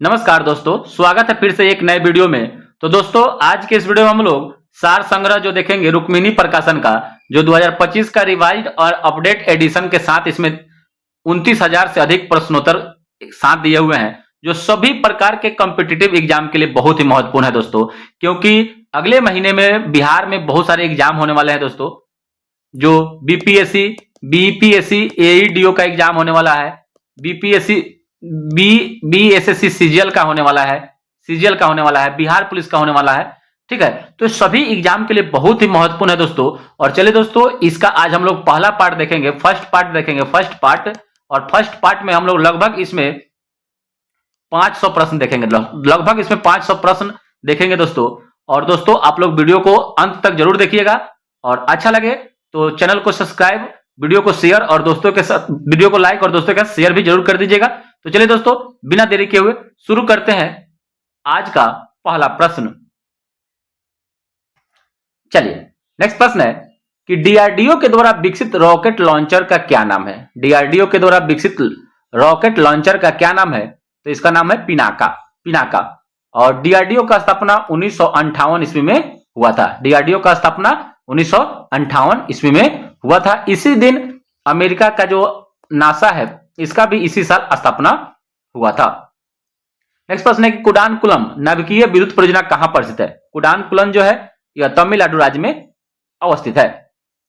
नमस्कार दोस्तों, स्वागत है फिर से एक नए वीडियो में। तो दोस्तों, आज के इस वीडियो में हम लोग सार संग्रह जो देखेंगे रुक्मिणी प्रकाशन का, जो 2025 का रिवाइज्ड और अपडेट एडिशन के साथ इसमें 29,000 से अधिक प्रश्नोत्तर साथ दिए हुए हैं, जो सभी प्रकार के कॉम्पिटिटिव एग्जाम के लिए बहुत ही महत्वपूर्ण है दोस्तों। क्योंकि अगले महीने में बिहार में बहुत सारे एग्जाम होने वाले हैं दोस्तों, जो बीपीएससी, बीपीएससी, एईडीओ का एग्जाम होने वाला है, बीपीएससी, बीएसएससी सीजीएल का होने वाला है, सीजीएल का होने वाला है, बिहार पुलिस का होने वाला है। ठीक है, तो सभी एग्जाम के लिए बहुत ही महत्वपूर्ण है दोस्तों। और चलिए दोस्तों, इसका आज हम लोग पहला पार्ट देखेंगे, फर्स्ट पार्ट देखेंगे, फर्स्ट पार्ट। और फर्स्ट पार्ट में हम लोग लगभग इसमें 500 प्रश्न देखेंगे, लगभग इसमें 500 प्रश्न देखेंगे दोस्तों। और दोस्तों, आप लोग वीडियो को अंत तक जरूर देखिएगा, और अच्छा लगे तो चैनल को सब्सक्राइब, वीडियो को शेयर और दोस्तों के साथ, वीडियो को लाइक और दोस्तों के साथ शेयर भी जरूर कर दीजिएगा। तो चलिए दोस्तों, बिना देरी किए हुए शुरू करते हैं आज का पहला प्रश्न। चलिए, नेक्स्ट प्रश्न है कि डीआरडीओ के द्वारा विकसित रॉकेट लॉन्चर का क्या नाम है? डीआरडीओ के द्वारा विकसित रॉकेट लॉन्चर का क्या नाम है? तो इसका नाम है पिनाका, पिनाका। और डीआरडीओ का स्थापना 1958 ईस्वी में हुआ था। डीआरडीओ का स्थापना 1958 ईस्वी में हुआ था। इसी दिन अमेरिका का जो नासा है, इसका भी इसी साल स्थापना हुआ था। नेक्स्ट प्रश्न है कि कुडानकुलम नाभिकीय विद्युत परियोजना कहां पर स्थित है? कुडानकुलम जो है यह तमिलनाडु राज्य में अवस्थित है।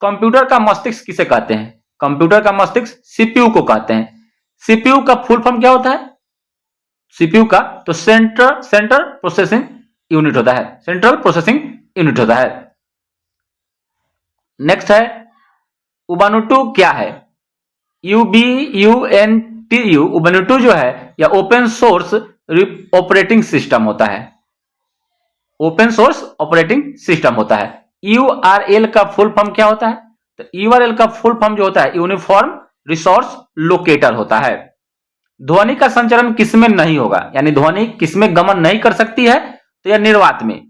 कंप्यूटर का मस्तिष्क किसे कहते हैं? कंप्यूटर का मस्तिष्क सीपीयू को कहते हैं। सीपीयू का फुल फॉर्म क्या होता है? सीपीयू का तो सेंट्रल प्रोसेसिंग यूनिट होता है, सेंट्रल प्रोसेसिंग यूनिट होता है। नेक्स्ट है उबुंटू क्या है? UBUNTU, उबुंटू जो है यह ओपन सोर्स ऑपरेटिंग सिस्टम होता है, ओपन सोर्स ऑपरेटिंग सिस्टम होता है। URL का फुल फॉर्म क्या होता है? तो URL का फुल फॉर्म जो होता है यूनिफॉर्म रिसोर्स लोकेटर होता है। ध्वनि का संचरण किसमें नहीं होगा, यानी ध्वनि किसमें गमन नहीं कर सकती है? तो यह निर्वात में,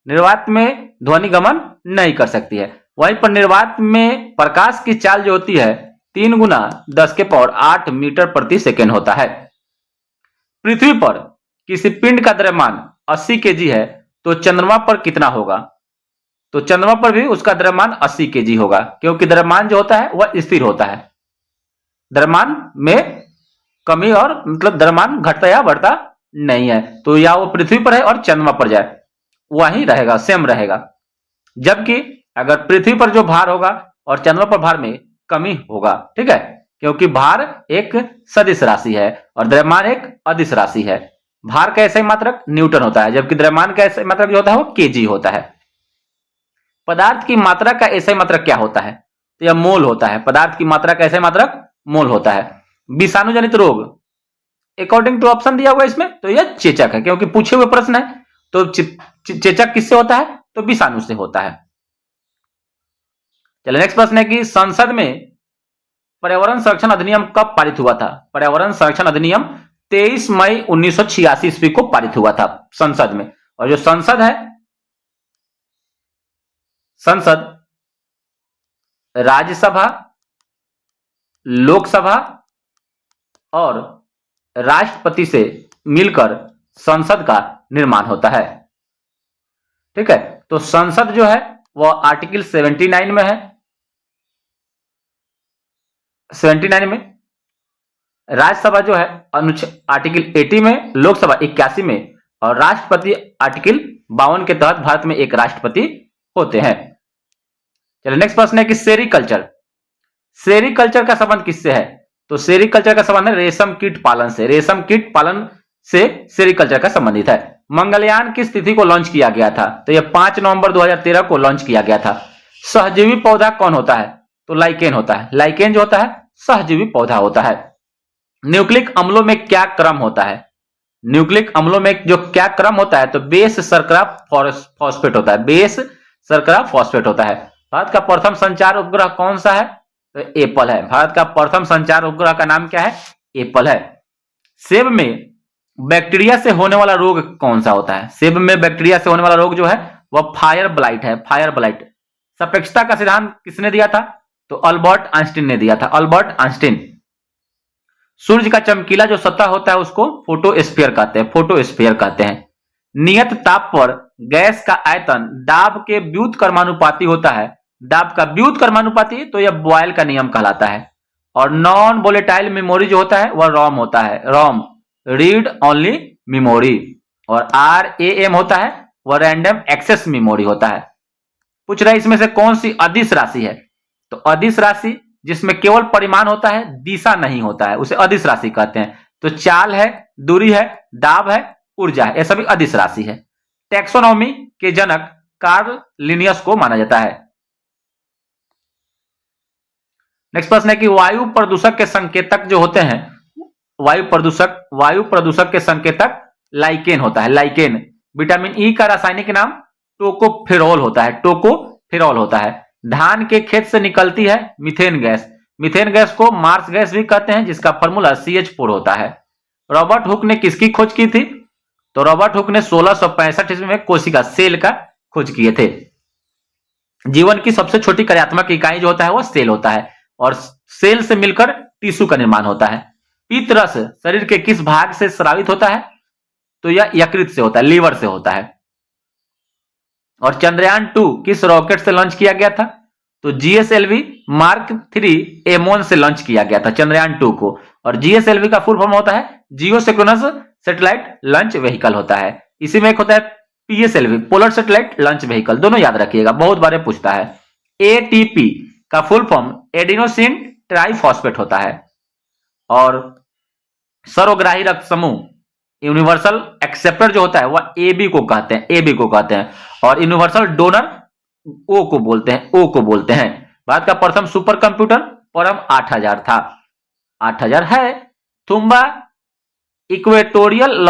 निर्वात में ध्वनि गमन नहीं कर सकती है। वहीं पर निर्वात में प्रकाश की चाल जो होती है 3 गुना 10 के पावर 8 मीटर प्रति सेकेंड होता है। पृथ्वी पर किसी पिंड का द्रव्यमान 80 केजी है, तो चंद्रमा पर कितना होगा? तो चंद्रमा पर भी उसका द्रव्यमान 80 केजी होगा, क्योंकि द्रव्यमान जो होता है वह स्थिर होता है। द्रव्यमान में कमी और मतलब द्रव्यमान घटता या बढ़ता नहीं है, तो या वो पृथ्वी पर है और चंद्रमा पर जाए वही रहेगा, सेम रहेगा। जबकि अगर पृथ्वी पर जो भार होगा और चंद्रमा पर भार में कमी होगा, ठीक है, क्योंकि भार एक सदिश राशि है और द्रव्यमान एक अदिश राशि है। भार का ऐसा ही मात्रक न्यूटन होता है, जबकि द्रव्यमान का ऐसा मात्रक जो होता है वो केजी होता है। पदार्थ की मात्रा का ऐसा मात्रक क्या होता है? तो यह मोल होता है। पदार्थ की मात्रा का ऐसा मात्रक मोल होता है। विषाणु रोग अकॉर्डिंग टू ऑप्शन दिया हुआ इसमें, तो यह चेचक है, क्योंकि पूछे हुए प्रश्न है। तो चेचक किससे होता है? तो विषाणु से होता है। चलिए, नेक्स्ट प्रश्न है कि संसद में पर्यावरण संरक्षण अधिनियम कब पारित हुआ था? पर्यावरण संरक्षण अधिनियम 23 मई 1986 ईस्वी को पारित हुआ था संसद में। और जो संसद है, संसद राज्यसभा, लोकसभा और राष्ट्रपति से मिलकर संसद का निर्माण होता है। ठीक है, तो संसद जो है वह आर्टिकल 79 में है, 79 में। राज्यसभा जो है आर्टिकल 80 में, लोकसभा 81 में और राष्ट्रपति आर्टिकल 52 के तहत भारत में एक राष्ट्रपति होते हैं। चलिए, नेक्स्ट प्रश्न है कि सेरीकल्चर, सेरीकल्चर का संबंध किससे है? तो सेरीकल्चर का संबंध है रेशम कीट पालन से। रेशम कीट पालन से सेरीकल्चर का संबंधित है। मंगलयान किस तिथि को लॉन्च किया गया था? तो यह 5 नवंबर 2013 को लॉन्च किया गया था। सहजीवी पौधा कौन होता है? तो लाइकेन होता है। लाइकेन जो होता है सहजीवी पौधा होता है। न्यूक्लिक अम्लों में क्या क्रम होता है? न्यूक्लिक अम्लों में जो क्या क्रम होता है? तो बेस शर्करा फॉस्फेट होता है, बेस शर्करा फॉस्फेट होता है। भारत का प्रथम संचार उपग्रह कौन सा है? तो एप्पल है। भारत का प्रथम संचार उपग्रह का नाम क्या है? एप्पल है। सेब में बैक्टीरिया से होने वाला रोग कौन सा होता है? सेब में बैक्टीरिया से होने वाला रोग जो है वह फायर ब्लाइट है, फायर ब्लाइट। सापेक्षता का सिद्धांत किसने दिया था? तो अल्बर्ट आइंस्टीन ने दिया था, अल्बर्ट आइंस्टीन। सूर्य का चमकीला जो सतह होता है उसको फोटोस्फीयर कहते हैं, फोटोस्फीयर कहते हैं। नियत ताप पर गैस का आयतन दाब के व्युत्क्रमानुपाती होता है। दाब का व्युत्क्रमानुपाती, तो यह बॉयल का नियम कहलाता है। और नॉन वोलेटाइल मेमोरी जो होता है वह रोम होता है, रोम, रीड ओनली मेमोरी। और RAM होता है वह रैंडम एक्सेस मेमोरी होता है। पूछ रहा है इसमें से कौन सी अदिश राशि है, तो अदिश राशि जिसमें केवल परिमाण होता है, दिशा नहीं होता है, उसे अदिश राशि कहते हैं। तो चाल है, दूरी है, दाब है, ऊर्जा है, ये सभी अदिश राशि है। टैक्सोनॉमी के जनक कार्ल लिनियस को माना जाता है। नेक्स्ट प्रश्न है कि वायु प्रदूषक के संकेतक जो होते हैं, वायु प्रदूषक के संकेतक लाइकेन होता है, लाइकेन। विटामिन ई का रासायनिक नाम टोकोफेरोल होता है, टोकोफेरोल होता है। धान के खेत से निकलती है मीथेन गैस, मीथेन गैस को मार्स गैस भी कहते हैं, जिसका फॉर्मूला CH4 होता है। रॉबर्ट हुक ने किसकी खोज की थी, तो रॉबर्ट हुक ने 1665 ईस्वी में कोशिका, सेल का खोज किए थे। जीवन की सबसे छोटी कार्यात्मक इकाई जो होता है वह सेल होता है, और सेल से मिलकर टिश्यू का निर्माण होता है। पित्त रस शरीर के किस भाग से स्रावित होता है, तो यह यकृत से होता है, लीवर से होता है। और चंद्रयान 2 किस रॉकेट से लॉन्च किया गया था, तो GSLV Mark 3 M1 से लॉन्च किया गया था चंद्रयान 2 को। और GSLV का फुल फॉर्म होता है जियो सिंक्रोनस सैटेलाइट लॉन्च व्हीकल होता है। इसी में एक होता है PSLV, polar satellite launch vehicle, दोनों याद रखिएगा, बहुत बार पूछता है। ATP का फुल फॉर्म एडिनोसिन ट्राइफॉस्फेट होता है। और सर्वग्राही रक्त समूह, यूनिवर्सल एक्सेप्टर जो होता है वह AB को कहते हैं, AB को कहते हैं। और यूनिवर्सल डोनर O को बोलते हैं, O को बोलते हैं। भारत का प्रथम सुपर कंप्यूटर परम 8000 था, 8000 है। तुम्बा इक्वेटोरियल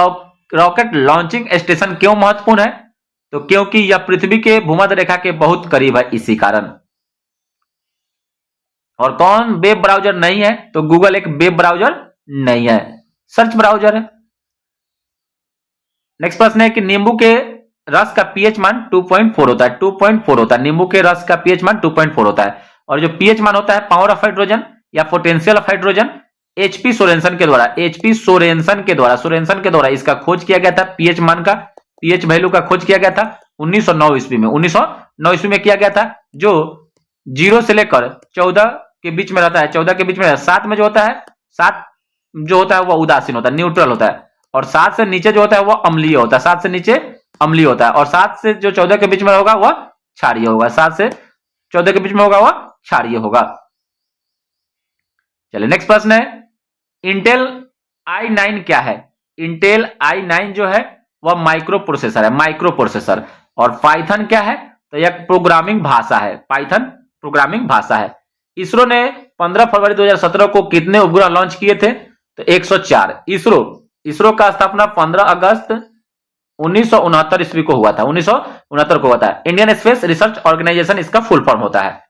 रॉकेट लॉन्चिंग स्टेशन क्यों महत्वपूर्ण है, तो क्योंकि यह पृथ्वी के भूमध्य रेखा के बहुत करीब है, इसी कारण। और कौन वेब ब्राउजर नहीं है, तो गूगल एक वेब ब्राउजर नहीं है, सर्च ब्राउजर है। नेक्स्ट प्रश्न है कि नींबू के रस का pH मान 2.4 होता है, 2.4 होता है। नींबू के रस का pH मान 2.4 होता है। और जो pH मान होता है पावर ऑफ हाइड्रोजन या potential of hydrogen, HP Sorensen के द्वारा इसका खोज किया गया था। pH मान का, pH वैल्यू का खोज किया गया था 1909 ईस्वी में, 1909 ईस्वी में किया गया था। जो 0 से लेकर 14 के बीच में रहता है, 14 के बीच में 7 में जो होता है, 7 जो होता है वह उदासीन होता है, न्यूट्रल होता है। और 7 से नीचे जो होता है वह अम्लीय होता है, 7 से नीचे अम्लीय होता है। और 7 से जो 14 के बीच में होगा वह क्षारीय होगा, 7 से 14 के बीच में होगा वह क्षारीय होगा। चलिए नेक्स्ट प्रश्न है, इंटेल i9 क्या है। इंटेल i9 जो है वह माइक्रो प्रोसेसर है, माइक्रो प्रोसेसर। और पाइथन क्या है, तो यह प्रोग्रामिंग भाषा है, पाइथन प्रोग्रामिंग भाषा है। इसरो ने 15 फरवरी 2017 को कितने उपग्रह लॉन्च किए थे, तो 104। इसरो का स्थापना 15 अगस्त 1969 ईस्वी को हुआ था, 1969 को हुआ था। इंडियन स्पेस रिसर्च ऑर्गेनाइजेशन इसका फुल फॉर्म होता है।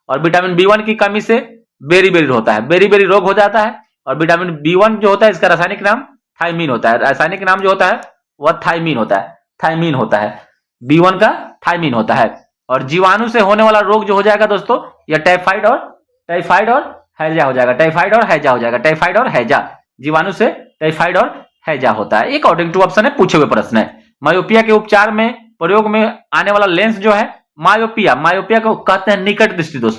और विटामिन B1 की कमी से बेरी होता है, बेरी रोग हो जाता है। और विटामिन B1 जो होता है इसका रासायनिक नाम थायमीन होता है, रासायनिक नाम जो होता है वह थायमीन होता है, थायमीन होता है, B1 का थायमीन होता है। और जीवाणु से होने वाला रोग जो हो जाएगा दोस्तों, यह टाइफाइड और हैजा हो जाएगा, टाइफाइड और हैजा हो जाएगा, टाइफाइड और हैजा, जीवाणु से टाइफाइड और हैजा होता है। अकॉर्डिंग टू ऑप्शन है, पूछे हुए प्रश्न है। मायोपिया के उपचार में प्रयोग में आने वाला लेंस जो है मायोपिया को कहते हैं निकट दृष्टि दोष।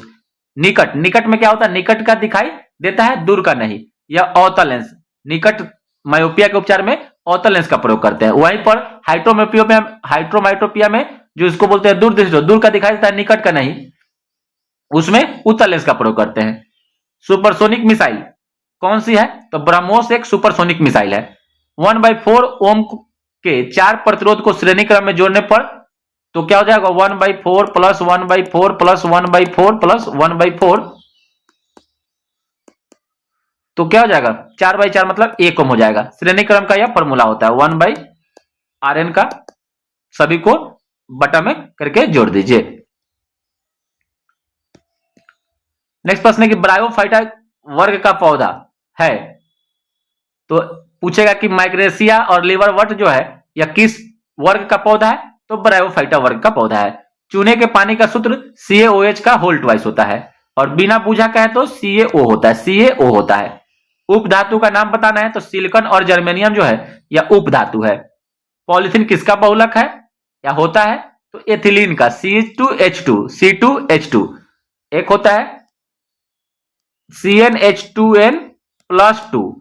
निकट में क्या होता है, निकट का दिखाई देता है, दूर का नहीं, यह अवतल लेंस। निकट मायोपिया के उपचार में अवतल लेंस का प्रयोग करते हैं। वहीं पर हाइड्रोमाइट्रोपिया में जो इसको बोलते हैं दूर दृष्टि, दूर का दिखाई देता है, निकट का नहीं, उसमें उत्तल लेंस का प्रयोग करते हैं। सुपरसोनिक मिसाइल कौन सी है, तो ब्रह्मोस एक सुपरसोनिक मिसाइल है। 1/4 ओम के 4 प्रतिरोध को श्रेणी क्रम में जोड़ने पर तो क्या हो जाएगा, 1/4 प्लस 1/4 प्लस 1/4 प्लस 1/4, तो क्या हो जाएगा 4/4 मतलब 1 ओम हो जाएगा। श्रेणी क्रम का यह फॉर्मूला होता है 1/Rn का, सभी को बटा में करके जोड़ दीजिए। नेक्स्ट प्रश्न है कि ब्रायोफाइटा वर्ग का पौधा है, तो पूछेगा कि माइग्रेसिया और लीवरवर्ट जो है यह किस वर्ग का पौधा है, तो ब्रायोफाइटा वर्ग का पौधा है। चूने के पानी का सूत्र CaOH का होल ट्वाइस होता है। और बिना बूझा का है तो CaO होता है, CaO होता है। उप धातु का नाम बताना है तो सिलिकॉन और जर्मेनियम जो है यह उप धातु है। पॉलीथीन किसका बहुलक है या होता है, तो एथिलीन का, C2H2, एक होता है CnH2n प्लस 2,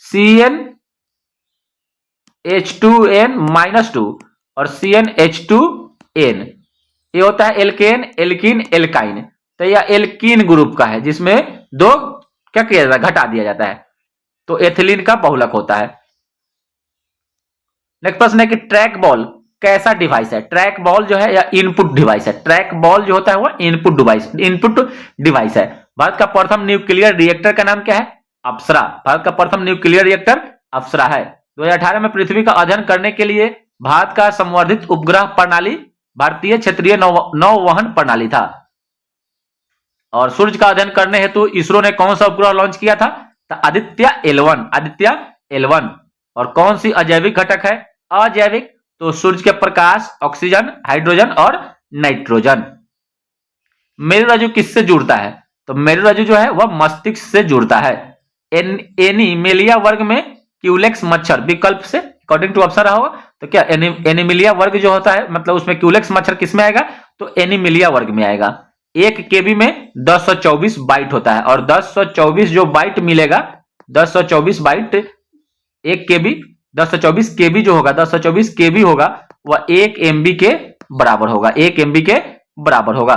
CnH2n-2 और CnH2n, ये होता है एल्केन, एल्कीन, एल्काइन। तो यह एल्कीन ग्रुप का है जिसमें दो क्या किया जाता है, घटा दिया जाता है, तो एथिलीन का बहुलक होता है। नेक्स्ट प्रश्न है कि ट्रैक बॉल कैसा डिवाइस है। ट्रैक बॉल जो है या इनपुट डिवाइस है। ट्रैक बॉल जो होता है वो इनपुट डिवाइस है। भारत का प्रथम न्यूक्लियर रिएक्टर का नाम क्या है, अप्सरा। भारत का प्रथम न्यूक्लियर रिएक्टर अप्सरा है। 2018 में पृथ्वी का अध्ययन करने के लिए भारत का संवर्धित उपग्रह प्रणाली भारतीय क्षेत्रीय नौवहन प्रणाली था। और सूर्य का अध्ययन करने हेतु इसरो ने कौन सा उपग्रह लॉन्च किया था, तो आदित्य L1। और कौन सी अजैविक घटक है, अजैविक, तो सूर्य के प्रकाश, ऑक्सीजन, हाइड्रोजन और नाइट्रोजन। मेरुरज्जु किससे जुड़ता है, तो मेरुरज्जु जो है वह मस्तिष्क से जुड़ता है। एनिमेलिया वर्ग में क्यूलेक्स मच्छर विकल्प से अकॉर्डिंग टू ऑप्शन रहा होगा, तो क्या एनिमिलिया वर्ग जो होता है मतलब उसमें क्यूलेक्स मच्छर किस में आएगा, तो एनिमिलिया वर्ग में आएगा। 1 केबी में 1024 बाइट होता है और 1024 जो बाइट मिलेगा, 1024 बाइट 1 केबी, 1024 केबी जो होगा, 1024 केबी होगा वह 1 एमबी के बराबर होगा, 1 एमबी के बराबर होगा।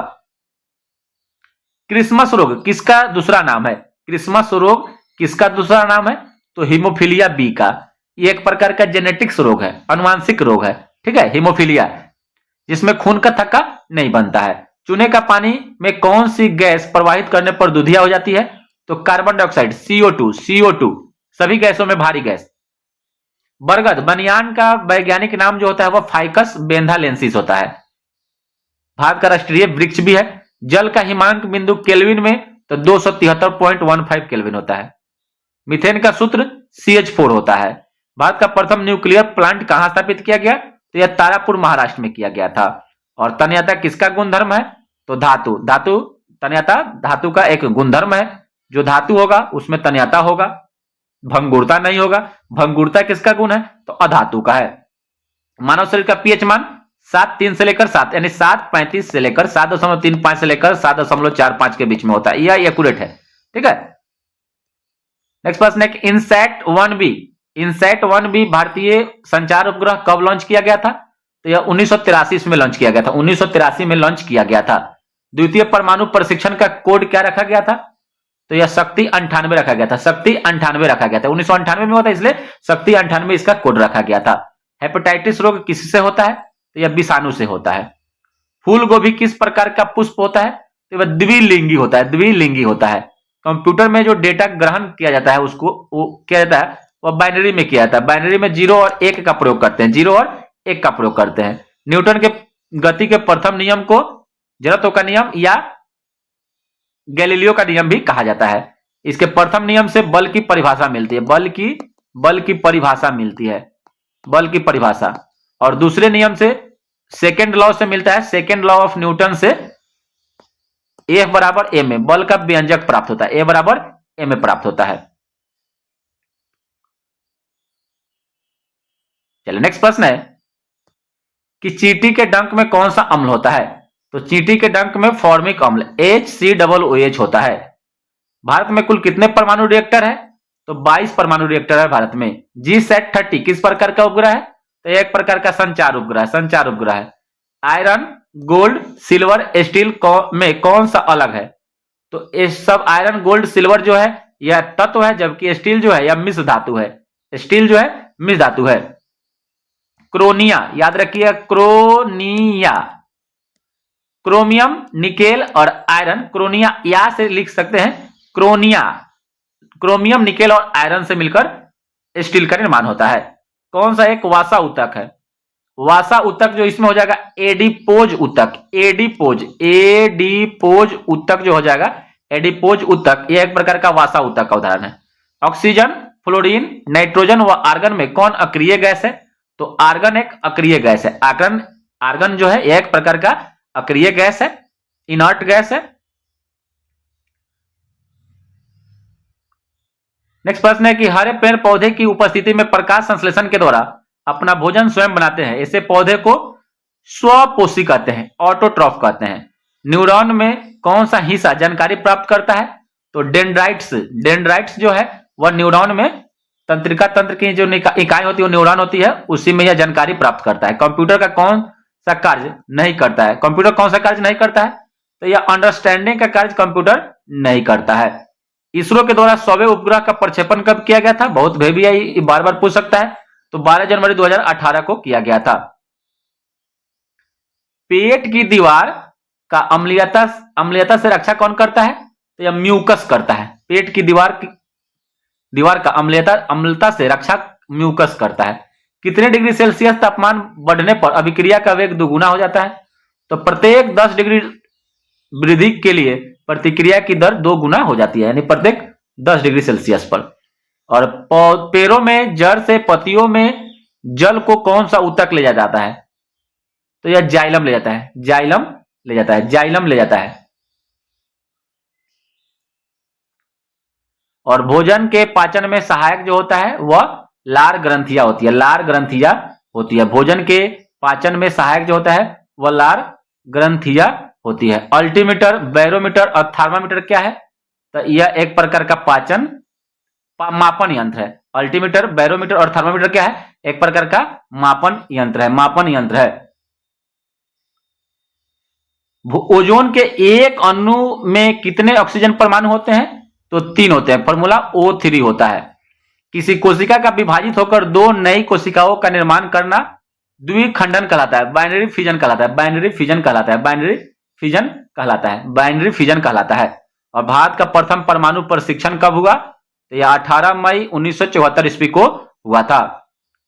क्रिसमस रोग किसका दूसरा नाम है, क्रिसमस रोग किसका दूसरा नाम है, तो हीमोफीलिया बी का। ये एक प्रकार का जेनेटिक्स रोग है, अनुवांशिक रोग है, ठीक है, हीमोफीलिया, जिसमें खून का थक्का नहीं बनता है। चूने का पानी में कौन सी गैस प्रवाहित करने पर दुधिया हो जाती है, तो कार्बन डाइऑक्साइड, CO2, सभी गैसों में भारी गैस। बरगद बनियान का वैज्ञानिक नाम जो होता है वह फाइकस बेंथालेंसिस होता है। भारत का राष्ट्रीय वृक्ष भी है। जल का हिमांक बिंदु केल्विन में तो 273.15 केल्विन होता है। मीथेन का सूत्र CH4 होता है। भारत का प्रथम न्यूक्लियर प्लांट कहां स्थापित किया गया, तो यह तारापुर महाराष्ट्र में किया गया था। और तन्यता किसका गुणधर्म है, तो धातु तन्यता धातु का एक गुणधर्म है। जो धातु होगा उसमें तन्यता होगा, भंगुरता नहीं होगा। भंगुरता किसका गुण है, तो अधातु का है। मानव शरीर का पीएच मान 7.3 से लेकर 7 यानी 7.35 से लेकर 7.35 से लेकर 7.45 के बीच में होता है, यह एक्यूरेट है, ठीक है। नेक्स्ट प्रश्न है इनसैट 1B भारतीय संचार उपग्रह कब लॉन्च किया गया था, तो यह 1983 में लॉन्च किया गया था, 1983 में लॉन्च किया गया था। द्वितीय परमाणु प्रशिक्षण का कोड क्या रखा गया था, तो यह शक्ति 98 रखा गया था, शक्ति 98 रखा गया था। 1998 में होता है इसलिए शक्ति 98 इसका कोड रखा गया था। हेपेटाइटिस रोग किससे होता है, तो यह विषाणु से होता है। फूल गोभी किस प्रकार का पुष्प होता है, तो वह द्विलिंगी होता है। कंप्यूटर में जो डेटा ग्रहण किया जाता है उसको वो किया जाता है, वह बाइनरी में किया जाता है। बाइनरी में 0 और 1 का प्रयोग करते हैं। न्यूटन के गति के प्रथम नियम को जड़त्व का नियम या गैलीलियो का नियम भी कहा जाता है। इसके प्रथम नियम से बल की परिभाषा मिलती है, बल की परिभाषा। और दूसरे नियम से सेकेंड लॉ से मिलता है, सेकेंड लॉ ऑफ न्यूटन से F बराबर m में बल का व्यंजक प्राप्त होता है, A बराबर m में प्राप्त होता है। चलिए नेक्स्ट प्रश्न है कि चींटी के डंक में कौन सा अम्ल होता है, तो चींटी के डंक में फॉर्मिक अम्ल HCOOH होता है। भारत में कुल कितने परमाणु रिएक्टर है, तो 22 परमाणु रिएक्टर है भारत में। GSAT-30 किस प्रकार का उपग्रह है, तो एक प्रकार का संचार उपग्रह है। आयरन, गोल्ड, सिल्वर, स्टील में कौन सा अलग है, तो ये सब आयरन, गोल्ड, सिल्वर जो है यह तत्व है, जबकि स्टील जो है यह मिश्र धातु है। क्रोनिया याद रखिए, क्रोमियम, निकेल और आयरन, क्रोनिया या से लिख सकते हैं, क्रोमियम, निकेल और आयरन से मिलकर स्टील का निर्माण होता है। कौन सा एक वासा ऊतक है, वासा ऊतक जो इसमें हो जाएगा एडिपोज ऊतक जो हो जाएगा एडिपोज ऊतक, यह एक प्रकार का वासा ऊतक का उदाहरण है। ऑक्सीजन, फ्लोरीन, नाइट्रोजन व आर्गन में कौन अक्रिय गैस है, तो आर्गन एक अक्रिय गैस है। आर्गन जो है एक प्रकार का अक्रिय गैस है, इनर्ट गैस है। नेक्स्ट प्रश्न है कि हरे पेड़ पौधे की उपस्थिति में प्रकाश संश्लेषण के द्वारा अपना भोजन स्वयं बनाते हैं, ऐसे पौधे को स्वपोषी कहते हैं, ऑटोट्रॉफ कहते हैं। न्यूरॉन में कौन सा हिस्सा जानकारी प्राप्त करता है? तो डेंड्राइट्स जो है वह न्यूरॉन में तंत्रिका तंत्र की जो इकाई होती है वो न्यूरॉन होती है, उसी में यह जानकारी प्राप्त करता है। कंप्यूटर का कौन सा कार्य नहीं करता है? कंप्यूटर कौन सा कार्य नहीं करता है? तो यह अंडरस्टैंडिंग का कार्य कंप्यूटर नहीं करता है। इसरो के द्वारा 100वें उपग्रह का प्रक्षेपण कब किया गया था? बहुत भेभी है, बार बार पूछ सकता है। तो 12 जनवरी 2018 को किया गया था। पेट की दीवार का अम्लीयता से रक्षा कौन करता है? तो यह म्यूकस करता है। पेट की दीवार का अम्लता से रक्षा म्यूकस करता है। कितने डिग्री सेल्सियस तापमान बढ़ने पर अभिक्रिया का वेग दोगुना हो जाता है? तो प्रत्येक 10 डिग्री वृद्धि के लिए प्रतिक्रिया की दर 2 गुना हो जाती है, यानी प्रत्येक 10 डिग्री सेल्सियस पर। और पेड़ों में जड़ से पत्तियों में जल को कौन सा ऊतक ले जाता है? तो यह जाइलम ले जाता है, जाइलम ले जाता है। और भोजन के पाचन में सहायक जो होता है वह लार ग्रंथियां होती है। भोजन के पाचन में सहायक जो होता है वह लार ग्रंथियां होती है। अल्टीमीटर, बैरोमीटर और थर्मामीटर क्या है? तो यह एक प्रकार का पाचन मापन यंत्र है। अल्टीमीटर, बैरोमीटर और थर्मामीटर क्या है? एक प्रकार का मापन यंत्र है। ओजोन के एक अणु में कितने ऑक्सीजन परमाणु होते हैं? तो 3 होते हैं। फॉर्मूला O3 होता है। किसी कोशिका का विभाजित होकर 2 नई कोशिकाओं का निर्माण करना द्विखंडन कहलाता है, बाइनरी फिजन कहलाता है। और भारत का प्रथम परमाणु परीक्षण कब हुआ? तो यह 18 मई 1974 ईस्वी को हुआ था।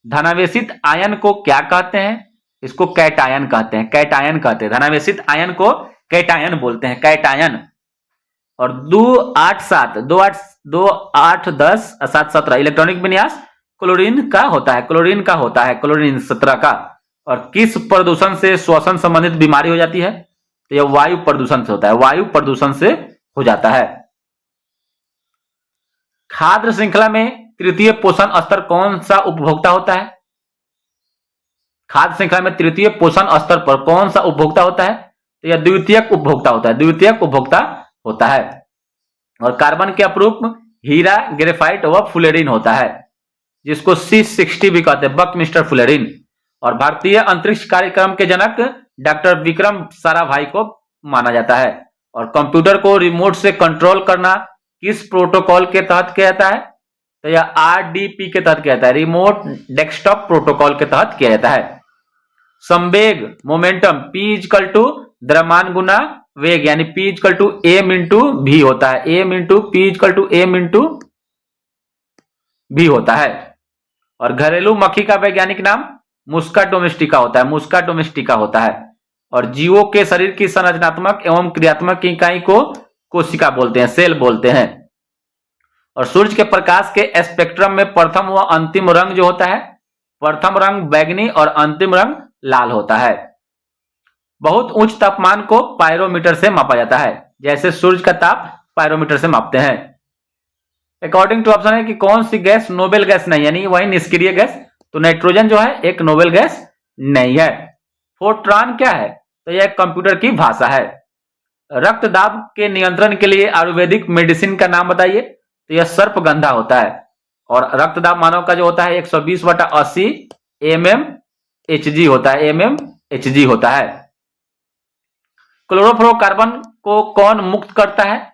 धनावेशित आयन को क्या कहते हैं? इसको कैटायन कहते हैं। धनावेशित आयन को कैटायन बोलते हैं, कैटायन। और 2, 8, 7, 2, 8, 10, 7, 17 इलेक्ट्रॉनिक विन्यास क्लोरीन का होता है, क्लोरीन 17 का। और किस प्रदूषण से श्वसन संबंधित बीमारी हो जाती है? तो यह वायु प्रदूषण से होता है, वायु प्रदूषण से हो जाता है। खाद्य श्रृंखला में तृतीय पोषण स्तर कौन सा उपभोक्ता होता है? खाद्य श्रृंखला में तृतीय पोषण स्तर पर कौन सा उपभोक्ता होता है? तो यह द्वितीयक उपभोक्ता होता है। और कार्बन के अपरूप हीरा, ग्रेफाइट व फुलेरिन होता है, जिसको C60 भी कहते हैं, बकमिस्टर फुलेरिन। और भारतीय अंतरिक्ष कार्यक्रम के जनक डॉक्टर विक्रम साराभाई को माना जाता है। और कंप्यूटर को रिमोट से कंट्रोल करना किस प्रोटोकॉल के तहत किया जाता है? तो यह RDP के तहत किया जाता है, रिमोट डेस्कटॉप प्रोटोकॉल के तहत किया जाता है। संवेग, मोमेंटम P = द्रव्यमान गुना वेग, यानी P = m × v होता है, P = m × v होता है। और घरेलू मक्खी का वैज्ञानिक नाम मुस्का डोमेस्टिका होता है। और जीवों के शरीर की संरचनात्मक एवं क्रियात्मक इकाई को कोशिका बोलते हैं, सेल बोलते हैं। और सूर्य के प्रकाश के स्पेक्ट्रम में प्रथम व अंतिम रंग जो होता है, प्रथम रंग बैगनी और अंतिम रंग लाल होता है। बहुत उच्च तापमान को पायरोमीटर से मापा जाता है, जैसे सूर्य का ताप पायरोमीटर से मापते हैं। अकॉर्डिंग टू ऑप्शन है कि कौन सी गैस नोबेल गैस नहीं, यानी वही निष्क्रिय गैस? तो नाइट्रोजन जो है एक नोबेल गैस नहीं है। फोर्ट्रान क्या है? तो यह कंप्यूटर की भाषा है। रक्तदाब के नियंत्रण के लिए आयुर्वेदिक मेडिसिन का नाम बताइए? तो यह सर्पगंधा होता है। और रक्तदाब मानव का जो होता है 120/80 mmHg होता है, क्लोरोफ्लोरोकार्बन को कौन मुक्त करता है,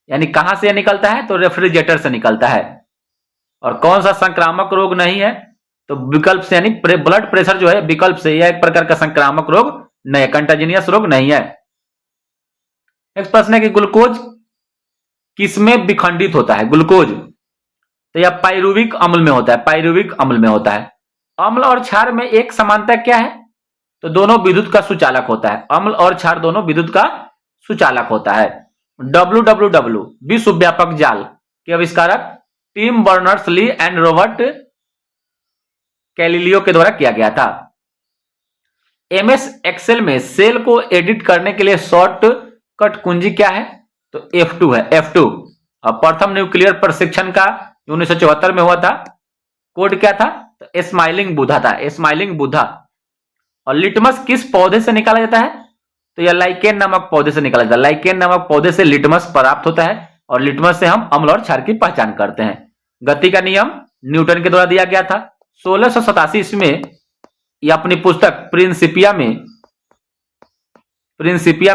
यानी कहां से निकलता है? तो रेफ्रिजरेटर से निकलता है। और कौन सा संक्रामक रोग नहीं है? तो विकल्प से, यानी ब्लड प्रेशर जो है विकल्प से, यह एक प्रकार का संक्रामक रोग नहीं है, कंटाजिनियस रोग नहीं है। नेक्स्ट प्रश्न है कि ग्लूकोज किसमें विखंडित होता है? ग्लूकोज तो यह पाइरुविक अम्ल में होता है। अम्ल और क्षार में एक समानता क्या है? तो दोनों विद्युत का सुचालक होता है, अम्ल और क्षार दोनों विद्युत का सुचालक होता है। WWW विश्व व्यापक जाल के आविष्कारक टिम बर्नर्स-ली एंड रॉबर्ट कैलिलियो के द्वारा किया गया था। MS एक्सेल में सेल को एडिट करने के लिए शॉर्टकट कुंजी क्या है? तो F2 है, F2। अब प्रथम न्यूक्लियर प्रशिक्षण का 1974 में हुआ था। कोड क्या था? तो स्माइलिंग बुधा था, स्माइलिंग बुधा। और लिटमस किस पौधे से निकाला जाता है? तो यह लाइकेन नामक पौधे से निकाला जाता है। लाइकेन नामक पौधे से लिटमस प्राप्त होता है और लिटमस से हम अम्ल और क्षार की पहचान करते हैं। गति का नियम न्यूटन के द्वारा दिया गया था। 1687 ईस्वी में यह अपनी पुस्तक प्रिंसिपिया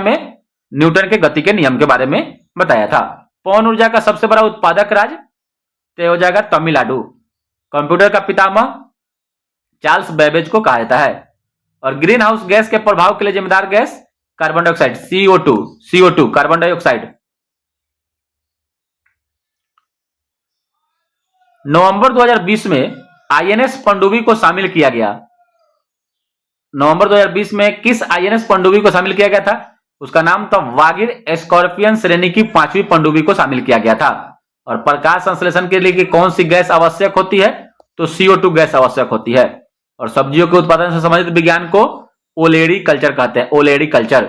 में न्यूटन के गति के नियम के बारे में बताया था। पवन ऊर्जा का सबसे बड़ा उत्पादक राज्य तय हो जाएगा तमिलनाडु। कंप्यूटर का पितामह चार्ल्स बेबेज को कहा जाता है। और ग्रीन हाउस गैस के प्रभाव के लिए जिम्मेदार gas carbon dioxide, CO2 carbon dioxide. नवंबर 2020 में INS पनडुब्बी को शामिल किया गया। नवंबर 2020 में किस INS पनडुब्बी को शामिल किया गया था? उसका नाम था वागिर स्कॉर्पियन श्रेणी की 5वीं पनडुब्बी को शामिल किया गया था। और प्रकाश संश्लेषण के लिए कौन सी गैस आवश्यक होती है? तो CO2 गैस आवश्यक होती है। और सब्जियों के उत्पादन से संबंधित विज्ञान को ओलेरी कल्चर कहते हैं, ओलेरी कल्चर।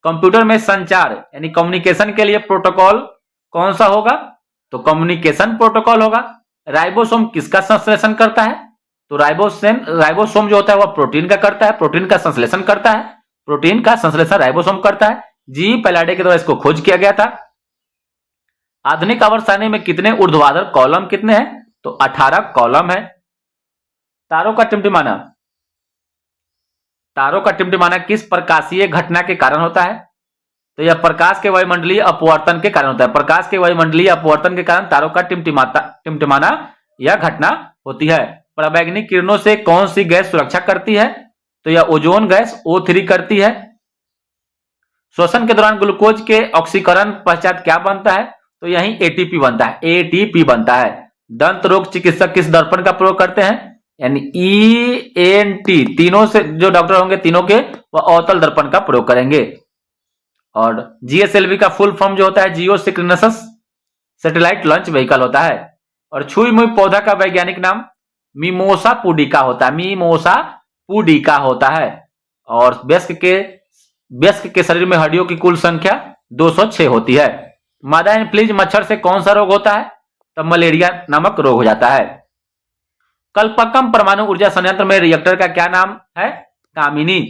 कंप्यूटर में संचार यानी कम्युनिकेशन के लिए प्रोटोकॉल कौन सा होगा? तो कम्युनिकेशन प्रोटोकॉल होगा। राइबोसोम किसका संश्लेषण करता है? तो राइबोसोम जो होता है वह प्रोटीन का करता है, प्रोटीन का संश्लेषण करता है, प्रोटीन का संश्लेषण राइबोसोम करता है। जी पैलाडे के द्वारा इसको खोज किया गया था। आधुनिक आवर्त सारणी में कितने ऊर्ध्वाधर कॉलम कितने हैं? तो 18 कॉलम है। तारों का टिमटिमाना किस प्रकाशीय घटना के कारण होता है? तो यह प्रकाश के वायुमंडलीय अपवर्तन के कारण होता है। प्रकाश के वायुमंडलीय अपवर्तन के कारण तारों का टिमटिमाना यह घटना होती है। पराबैंगनी किरणों से कौन सी गैस सुरक्षा करती है? तो यह ओजोन गैस O3 करती है। श्वसन के दौरान ग्लूकोज के ऑक्सीकरण पश्चात क्या बनता है? तो यही ATP बनता है, ATP बनता है। दंत रोग चिकित्सक किस दर्पण का प्रयोग करते हैं? यानी ENT, तीनों से जो डॉक्टर होंगे तीनों के वह अवतल दर्पण का प्रयोग करेंगे। और GSLV का फुल फॉर्म जो होता है जियो सिंक्रोनस सैटेलाइट लॉन्च व्हीकल होता है। और छुई मुई पौधा का वैज्ञानिक नाम मिमोसा पुडिका होता है, मिमोसा पुडिका होता है। और वयस्क के शरीर में हड्डियों की कुल संख्या 206 होती है। मादा एनफ्लूएंजा मच्छर से कौन सा रोग होता है? तब मलेरिया नामक रोग हो जाता है। कल्पक्कम परमाणु ऊर्जा संयंत्र में रिएक्टर का क्या नाम है? कामिनी।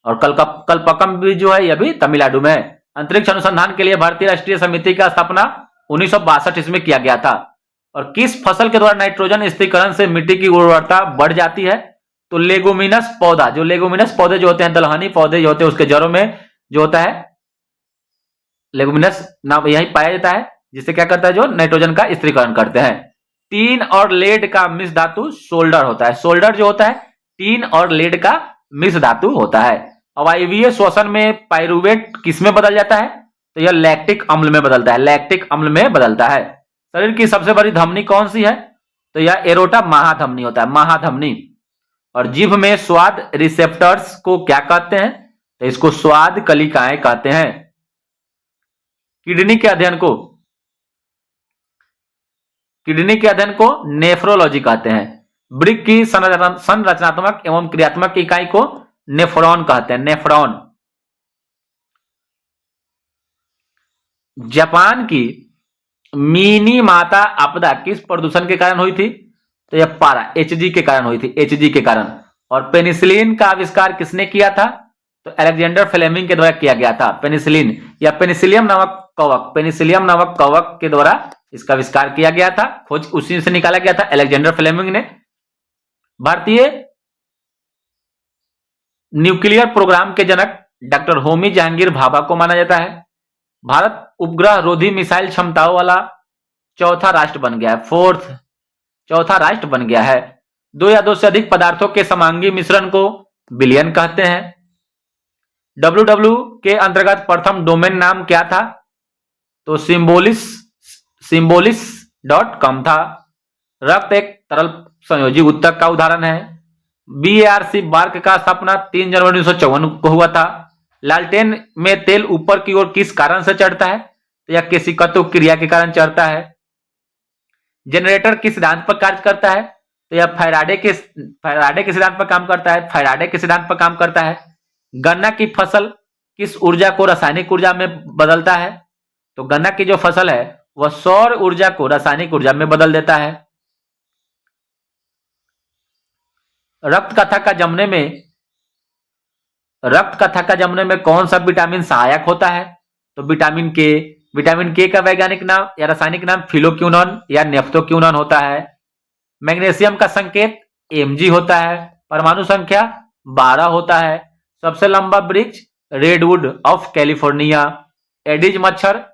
और कल्पक्कम भी जो है यह भी तमिलनाडु में है। अंतरिक्ष अनुसंधान के लिए भारतीय राष्ट्रीय समिति का स्थापना 1962 ईस्वी में किया गया था। और किस फसल के द्वारा नाइट्रोजन स्थिरीकरण से मिट्टी की उर्वरता बढ़ जाती है? तो लेगुमिनस पौधा, जो लेगुमिनस पौधे जो होते हैं, दलहनी पौधे जो होते हैं, उसके जड़ों में जो होता है लेगुमिनस नाम यही पाया जाता है, जिससे क्या करता है, जो नाइट्रोजन का स्थिरीकरण करते हैं। टीन और लेड का मिश्र धातु सोल्डर होता है। सोल्डर जो होता है टीन और लेड का मिश्र धातु होता है। अवायवीय श्वसन में पाइरुवेट किस में बदल जाता है? तो यह लैक्टिक अम्ल में बदलता है, लैक्टिक अम्ल में बदलता है। शरीर की सबसे बड़ी धमनी कौन सी है? तो यह एरोटा महाधमनी होता है, महाधमनी। और जीभ में स्वाद रिसेप्टर्स को क्या कहते हैं? तो इसको स्वाद कलिकाएं कहते हैं। किडनी के अध्ययन को नेफ्रोलॉजी कहते हैं। वृक्क की संरचनात्मक एवं क्रियात्मक इकाई को नेफ्रॉन कहते हैं, नेफ्रॉन। जापान की मिनी माता आपदा किस प्रदूषण के कारण हुई थी? तो यह पारा Hg के कारण हुई थी, Hg के कारण। और पेनिसिलिन का आविष्कार किसने किया था? तो अलेक्जेंडर फ्लेमिंग के द्वारा किया गया था। पेनिसिलिन या पेनिसिलियम नामक कवक के द्वारा इसका आविष्कार किया गया था, खोज उसी से निकाला गया था, अलेक्जेंडर फ्लेमिंग ने। भारतीय न्यूक्लियर प्रोग्राम के जनक डॉक्टर होमी जहांगीर भाभा को माना जाता है। भारत उपग्रह रोधी मिसाइल क्षमताओं वाला चौथा राष्ट्र बन गया है। दो या दो से अधिक पदार्थों के समांगी मिश्रण को विलयन कहते हैं। WW के अंतर्गत प्रथम डोमेन नाम क्या था? तो symbolics.com था। रक्त एक तरल संयोजी ऊतक का उदाहरण है। BARC बार्क का स्थापना 3 जनवरी 1954 को हुआ था। लालटेन में तेल ऊपर की ओर किस कारण से चढ़ता है? तो यह केशिकत्व क्रिया के कारण चढ़ता है। जनरेटर किस सिद्धांत पर कार्य करता है? तो यह फैराडे के सिद्धांत पर काम करता है। गन्ना की फसल किस ऊर्जा को रासायनिक ऊर्जा में बदलता है? तो गन्ना की जो फसल है वह सौर ऊर्जा को रासायनिक ऊर्जा में बदल देता है। रक्त कथा का जमने में कौन सा विटामिन सहायक होता है? तो विटामिन के। विटामिन के का वैज्ञानिक नाम या रासायनिक नाम फिलोक्विनोन या नेफ्थोक्विनोन होता है। मैग्नीशियम का संकेत Mg होता है। परमाणु संख्या 12 होता है। सबसे लंबा वृक्ष रेडवुड ऑफ कैलिफोर्निया। एडिज मच्छर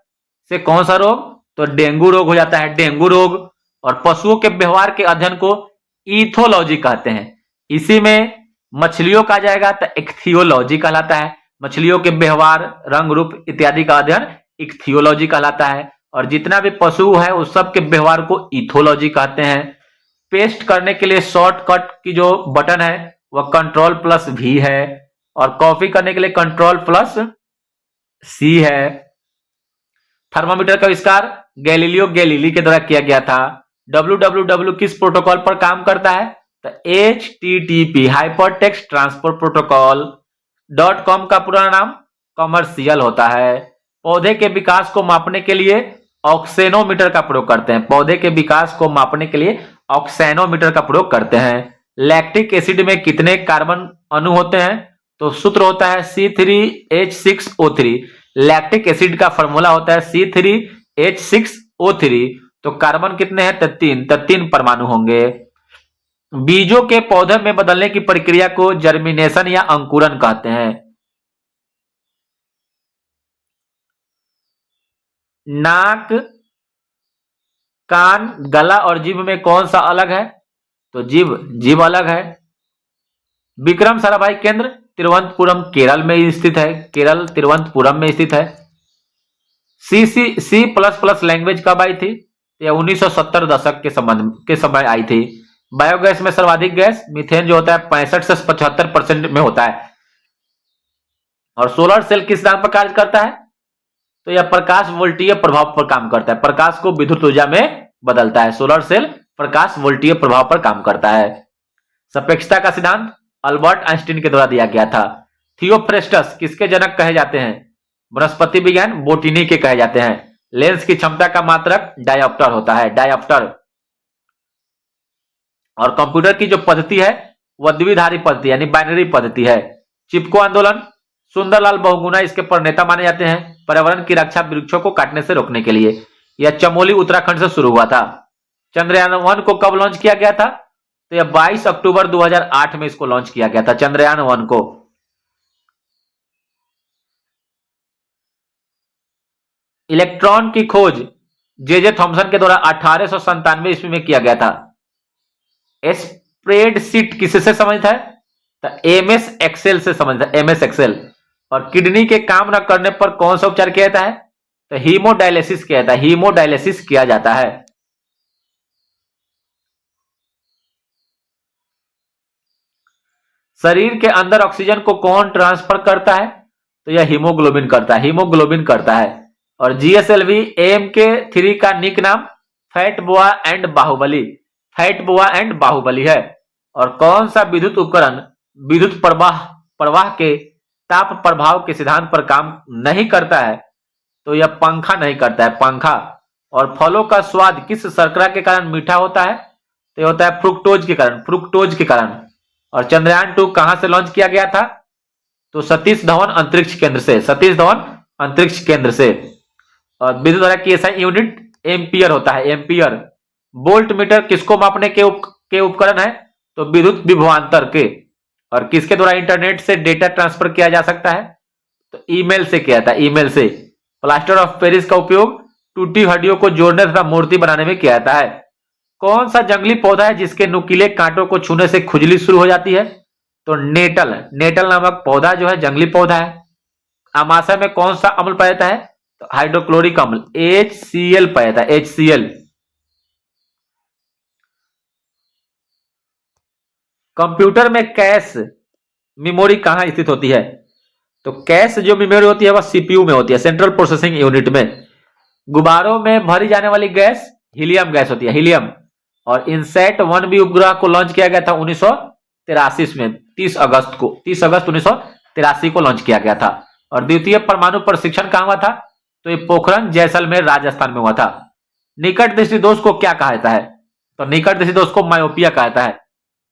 से कौन सा रोग? तो डेंगू रोग हो जाता है, डेंगू रोग। और पशुओं के व्यवहार के अध्ययन को इथोलॉजी कहते हैं। इसी में मछलियों का जाएगा तो इक्थियोलॉजी कहलाता है। मछलियों के व्यवहार, रंग, रूप इत्यादि का अध्ययन इक्थियोलॉजी कहलाता है। और जितना भी पशु है उस सब के व्यवहार को इथोलॉजी कहते हैं। पेस्ट करने के लिए शॉर्टकट की जो बटन है वह Ctrl+V है और कॉपी करने के लिए Ctrl+C है। थर्मामीटर का आविष्कार गैलीलियो गैलीली के द्वारा किया गया था। www किस प्रोटोकॉल पर काम करता है? तो HTTP hypertext transport protocol. .com का पुराना नाम कमर्शियल होता है। पौधे के विकास को मापने के लिए ऑक्सेनोमीटर का प्रयोग करते हैं। पौधे के विकास को मापने के लिए ऑक्सेनोमीटर का प्रयोग करते हैं। लैक्टिक एसिड में कितने कार्बन अणु होते हैं? तो सूत्र होता है C3H6O3। लैक्टिक एसिड का फॉर्मूला होता है C3H6O3। तो कार्बन कितने हैं? तो 3 परमाणु होंगे। बीजों के पौधे में बदलने की प्रक्रिया को जर्मिनेशन या अंकुरन कहते हैं। नाक, कान, गला और जीभ में कौन सा अलग है? तो जीभ अलग है। विक्रम साराभाई केंद्र तिरुवनंतपुरम केरल में स्थित है। केरल तिरुवनंतपुरम में स्थित है। C++ लैंग्वेज कब आई थी? यह 1970 दशक के समय आई थी। बायोगैस में सर्वाधिक गैस मीथेन जो होता है 65 से 75% में होता है। और सोलर सेल किस सिद्धांत पर कार्य करता है? तो यह प्रकाश वोल्टीय प्रभाव पर काम करता है। प्रकाश को विद्युत ऊर्जा में बदलता है। सोलर सेल प्रकाश वोल्टीय प्रभाव पर काम करता है। सापेक्षता का सिद्धांत अल्बर्ट आइंस्टीन के द्वारा दिया गया था। थियोफ्रेस्टस किसके जनक कहे जाते हैं? वनस्पति विज्ञान बोटिनी के कहे जाते हैं। लेंस की क्षमता का मात्रक डायोप्टर होता है, डायोप्टर। और कंप्यूटर की जो पद्धति है वह द्विधारी पद्धति यानी बाइनरी पद्धति है। चिपको आंदोलन सुंदरलाल बहुगुणा इसके प्रणेता माने जाते हैं। पर्यावरण की रक्षा वृक्षों को काटने से रोकने के लिए। यह चमोली उत्तराखंड से शुरू हुआ था। चंद्रयान 1 को कब लॉन्च किया गया था? तो यह 22 अक्टूबर 2008 में इसको लॉन्च किया गया था, चंद्रयान 1 को। इलेक्ट्रॉन की खोज जे थॉमसन के द्वारा 1897 ईस्वी में किया गया था। स्प्रेडशीट किससे संबंधित है? तो MS एक्सेल से संबंधित है, MS एक्सेल। और किडनी के काम न करने पर कौन सा उपचार किया जाता है? तो हीमोडायलिसिस किया जाता है, हीमोडायलिसिस किया जाता है। शरीर के अंदर ऑक्सीजन को कौन ट्रांसफर करता है? तो यह हीमोग्लोबिन करता है, हीमोग्लोबिन करता है। और GSLV AMK3 का निक नाम फैट बुआ एंड बाहुबली, फैट बुआ एंड बाहुबली है। और कौन सा विद्युत उपकरण विद्युत प्रवाह के ताप प्रभाव के सिद्धांत पर काम नहीं करता है? तो यह पंखा नहीं करता है, पंखा। और फलों का स्वाद किस शर्करा के कारण मीठा होता है? तो यह होता है फ्रुक्टोज के कारण, फ्रुक्टोज के कारण। और चंद्रयान 2 कहां से लॉन्च किया गया था? तो सतीश धवन अंतरिक्ष केंद्र से, सतीश धवन अंतरिक्ष केंद्र से। और विद्युत धारा की SI यूनिट एम्पियर होता है, एम्पियर। वोल्ट मीटर किसको मापने के उपकरण है? तो विद्युत विभवांतर के। और किसके द्वारा इंटरनेट से डेटा ट्रांसफर किया जा सकता है? तो ईमेल से किया था, ईमेल से। प्लास्टर ऑफ पेरिस का उपयोग टूटी हड्डियों को जोड़ने तथा मूर्ति बनाने में किया जाता है। कौन सा जंगली पौधा है जिसके नुकीले कांटों को छूने से खुजली शुरू हो जाती है? तो नेटल, नेटल नामक पौधा जो है जंगली पौधा है। आमाशय में कौन सा अम्ल पाया जाता है? तो हाइड्रोक्लोरिक अम्ल HCl पाया जाता है, HCl। कंप्यूटर में कैश मेमोरी कहां स्थित होती है? तो कैश जो मेमोरी होती है वह CPU में होती है, सेंट्रल प्रोसेसिंग यूनिट में। गुब्बारों में भरी जाने वाली गैस हीलियम गैस होती है, हीलियम। और इनसैट 1B उपग्रह को लॉन्च किया गया था 1983 में, 30 अगस्त 1983 को लॉन्च किया गया था। और द्वितीय परमाणु परीक्षण कहां हुआ था? तो ये पोखरण जैसलमेर राजस्थान में हुआ था। निकट दृष्टि दोष को क्या कहा जाता है? तो निकट दृष्टि दोष को मायोपिया कहा जाता है।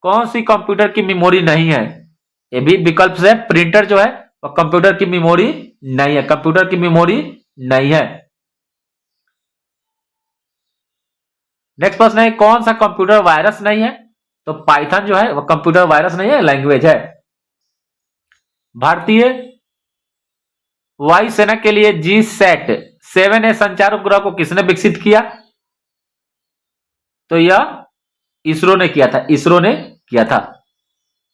कौन सी कंप्यूटर की मेमोरी नहीं है? ये भी विकल्प से प्रिंटर जो है वह कंप्यूटर की मेमोरी नहीं है, कंप्यूटर की मेमोरी नहीं है। नेक्स्ट प्रश्न है कौन सा कंप्यूटर वायरस नहीं है? तो पाइथन जो है वह कंप्यूटर वायरस नहीं है, लैंग्वेज है। भारतीय वायुसेना के लिए GSAT 7A संचार उपग्रह को किसने विकसित किया? तो यह इसरो ने किया था, इसरो ने किया था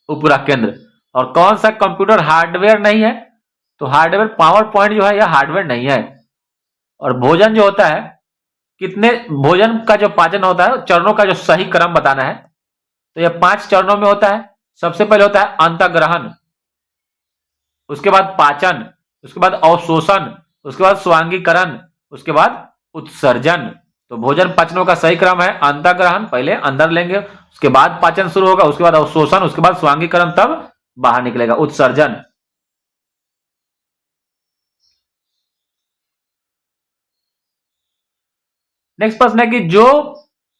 उपग्रह केंद्र। और कौन सा कंप्यूटर हार्डवेयर नहीं है? तो हार्डवेयर पावर पॉइंट जो है यह हार्डवेयर नहीं है। और भोजन जो होता है, कितने भोजन का जो पाचन होता है चरणों का जो सही क्रम बताना है, तो यह 5 चरणों में होता है। सबसे पहले होता है अंतःग्रहण, उसके बाद पाचन, उसके बाद अवशोषण, उसके बाद स्वांगीकरण, उसके बाद उत्सर्जन। तो भोजन पचनों का सही क्रम है अंतःग्रहण, पहले अंदर लेंगे, उसके बाद पाचन शुरू होगा, उसके बाद अवशोषण, उसके बाद स्वांगीकरण, तब बाहर निकलेगा उत्सर्जन। नेक्स्ट प्रश्न है कि जो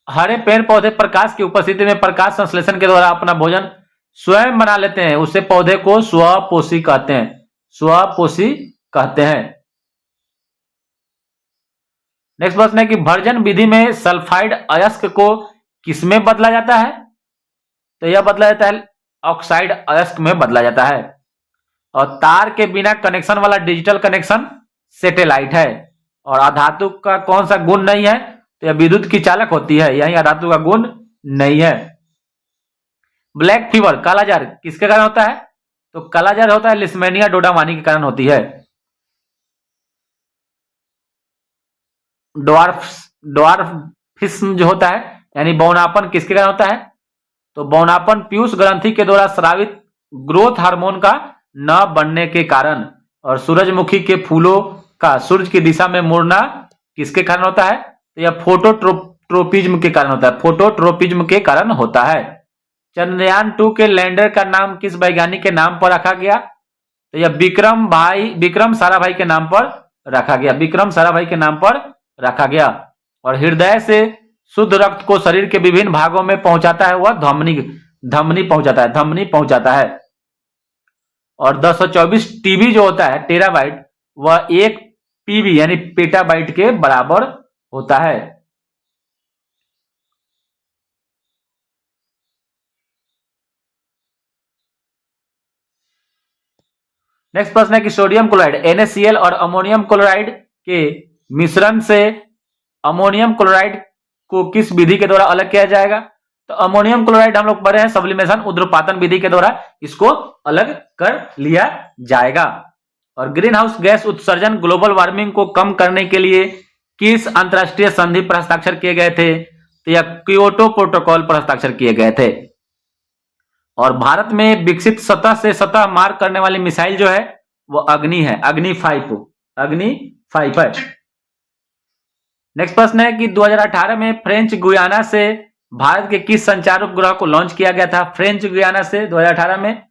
हरे पेड़ पौधे प्रकाश की उपस्थिति में प्रकाश संश्लेषण के द्वारा अपना भोजन स्वयं बना लेते हैं उसे पौधे को स्वपोषी कहते हैं, स्वपोषी कहते हैं। नेक्स्ट प्रश्न है कि भर्जन विधि में सल्फाइड अयस्क को किसमें बदला जाता है? तो यह बदला जाता है ऑक्साइड अयस्क में बदला जाता है। और तार के बिना कनेक्शन वाला डिजिटल कनेक्शन सैटेलाइट है। और अधातु का कौन सा गुण नहीं है? तो यह विद्युत की चालक होती है, यही अधातु का गुण नहीं है। ब्लैक फीवर कालाजार किसके कारण होता है? तो कालाजार होता है लिस्मेनिया डोडामानी के कारण होती है। ड्वार्फिज्म जो होता है यानी बौनापन किसके कारण होता है? तो बौनापन पीयूष ग्रंथि के द्वारा स्रावित ग्रोथ हार्मोन का न बनने के कारण। और सूरजमुखी के फूलों का सूरज की दिशा में मुड़ना किसके कारण होता है? तो यह फोटोट्रोपिज्म के कारण होता है, फोटोट्रोपिज्म के कारण होता है। चंद्रयान 2 के लैंडर का नाम किस वैज्ञानिक के नाम पर रखा गया? तो यह विक्रम साराभाई के नाम पर रखा गया, विक्रम साराभाई के नाम पर रखा गया। और हृदय से शुद्ध रक्त को शरीर के विभिन्न भागों में पहुंचाता है वह धमनी पहुंचाता है। और 224 टीबी जो होता है टेराबाइट, वह 1 पीबी यानी पेटाबाइट के बराबर होता है। नेक्स्ट प्रश्न है कि सोडियम क्लोराइड NaCl और अमोनियम क्लोराइड के मिश्रण से अमोनियम क्लोराइड को किस विधि के द्वारा अलग किया जाएगा? तो अमोनियम क्लोराइड हम लोग पढ़े हैं सब्लिमेशन ऊर्ध्वपातन विधि के द्वारा इसको अलग कर लिया जाएगा। और ग्रीन हाउस गैस उत्सर्जन ग्लोबल वार्मिंग को कम करने के लिए किस अंतरराष्ट्रीय संधि पर हस्ताक्षर किए गए थे? तो यह क्योटो प्रोटोकॉल पर हस्ताक्षर किए गए थे। और भारत में विकसित सतह से सतह मार करने वाली मिसाइल जो है वो अग्नि है, अग्नि 5 है। नेक्स्ट प्रश्न है कि 2018 में फ्रेंच गुयाना से भारत के किस संचार उपग्रह को लॉन्च किया गया था? फ्रेंच गुयाना से 2018 में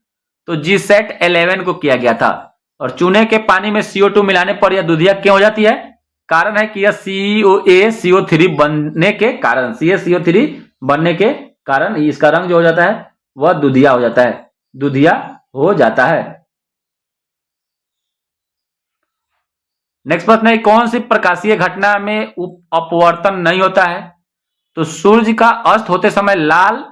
तो GSAT 11 को किया गया था। और चूने के पानी में CO2 मिलाने पर यह दूधिया क्यों हो जाती है? कारण है कि यह CaCO3 बनने के कारण, CaCO3 बनने के कारण इसका रंग जो हो जाता है वह दूधिया हो जाता है, दूधिया हो जाता है। नेक्स्ट प्रश्न है कौन सी प्रकाशीय घटना में अपवर्तन नहीं होता है? तो सूर्य का अस्त होते समय लाल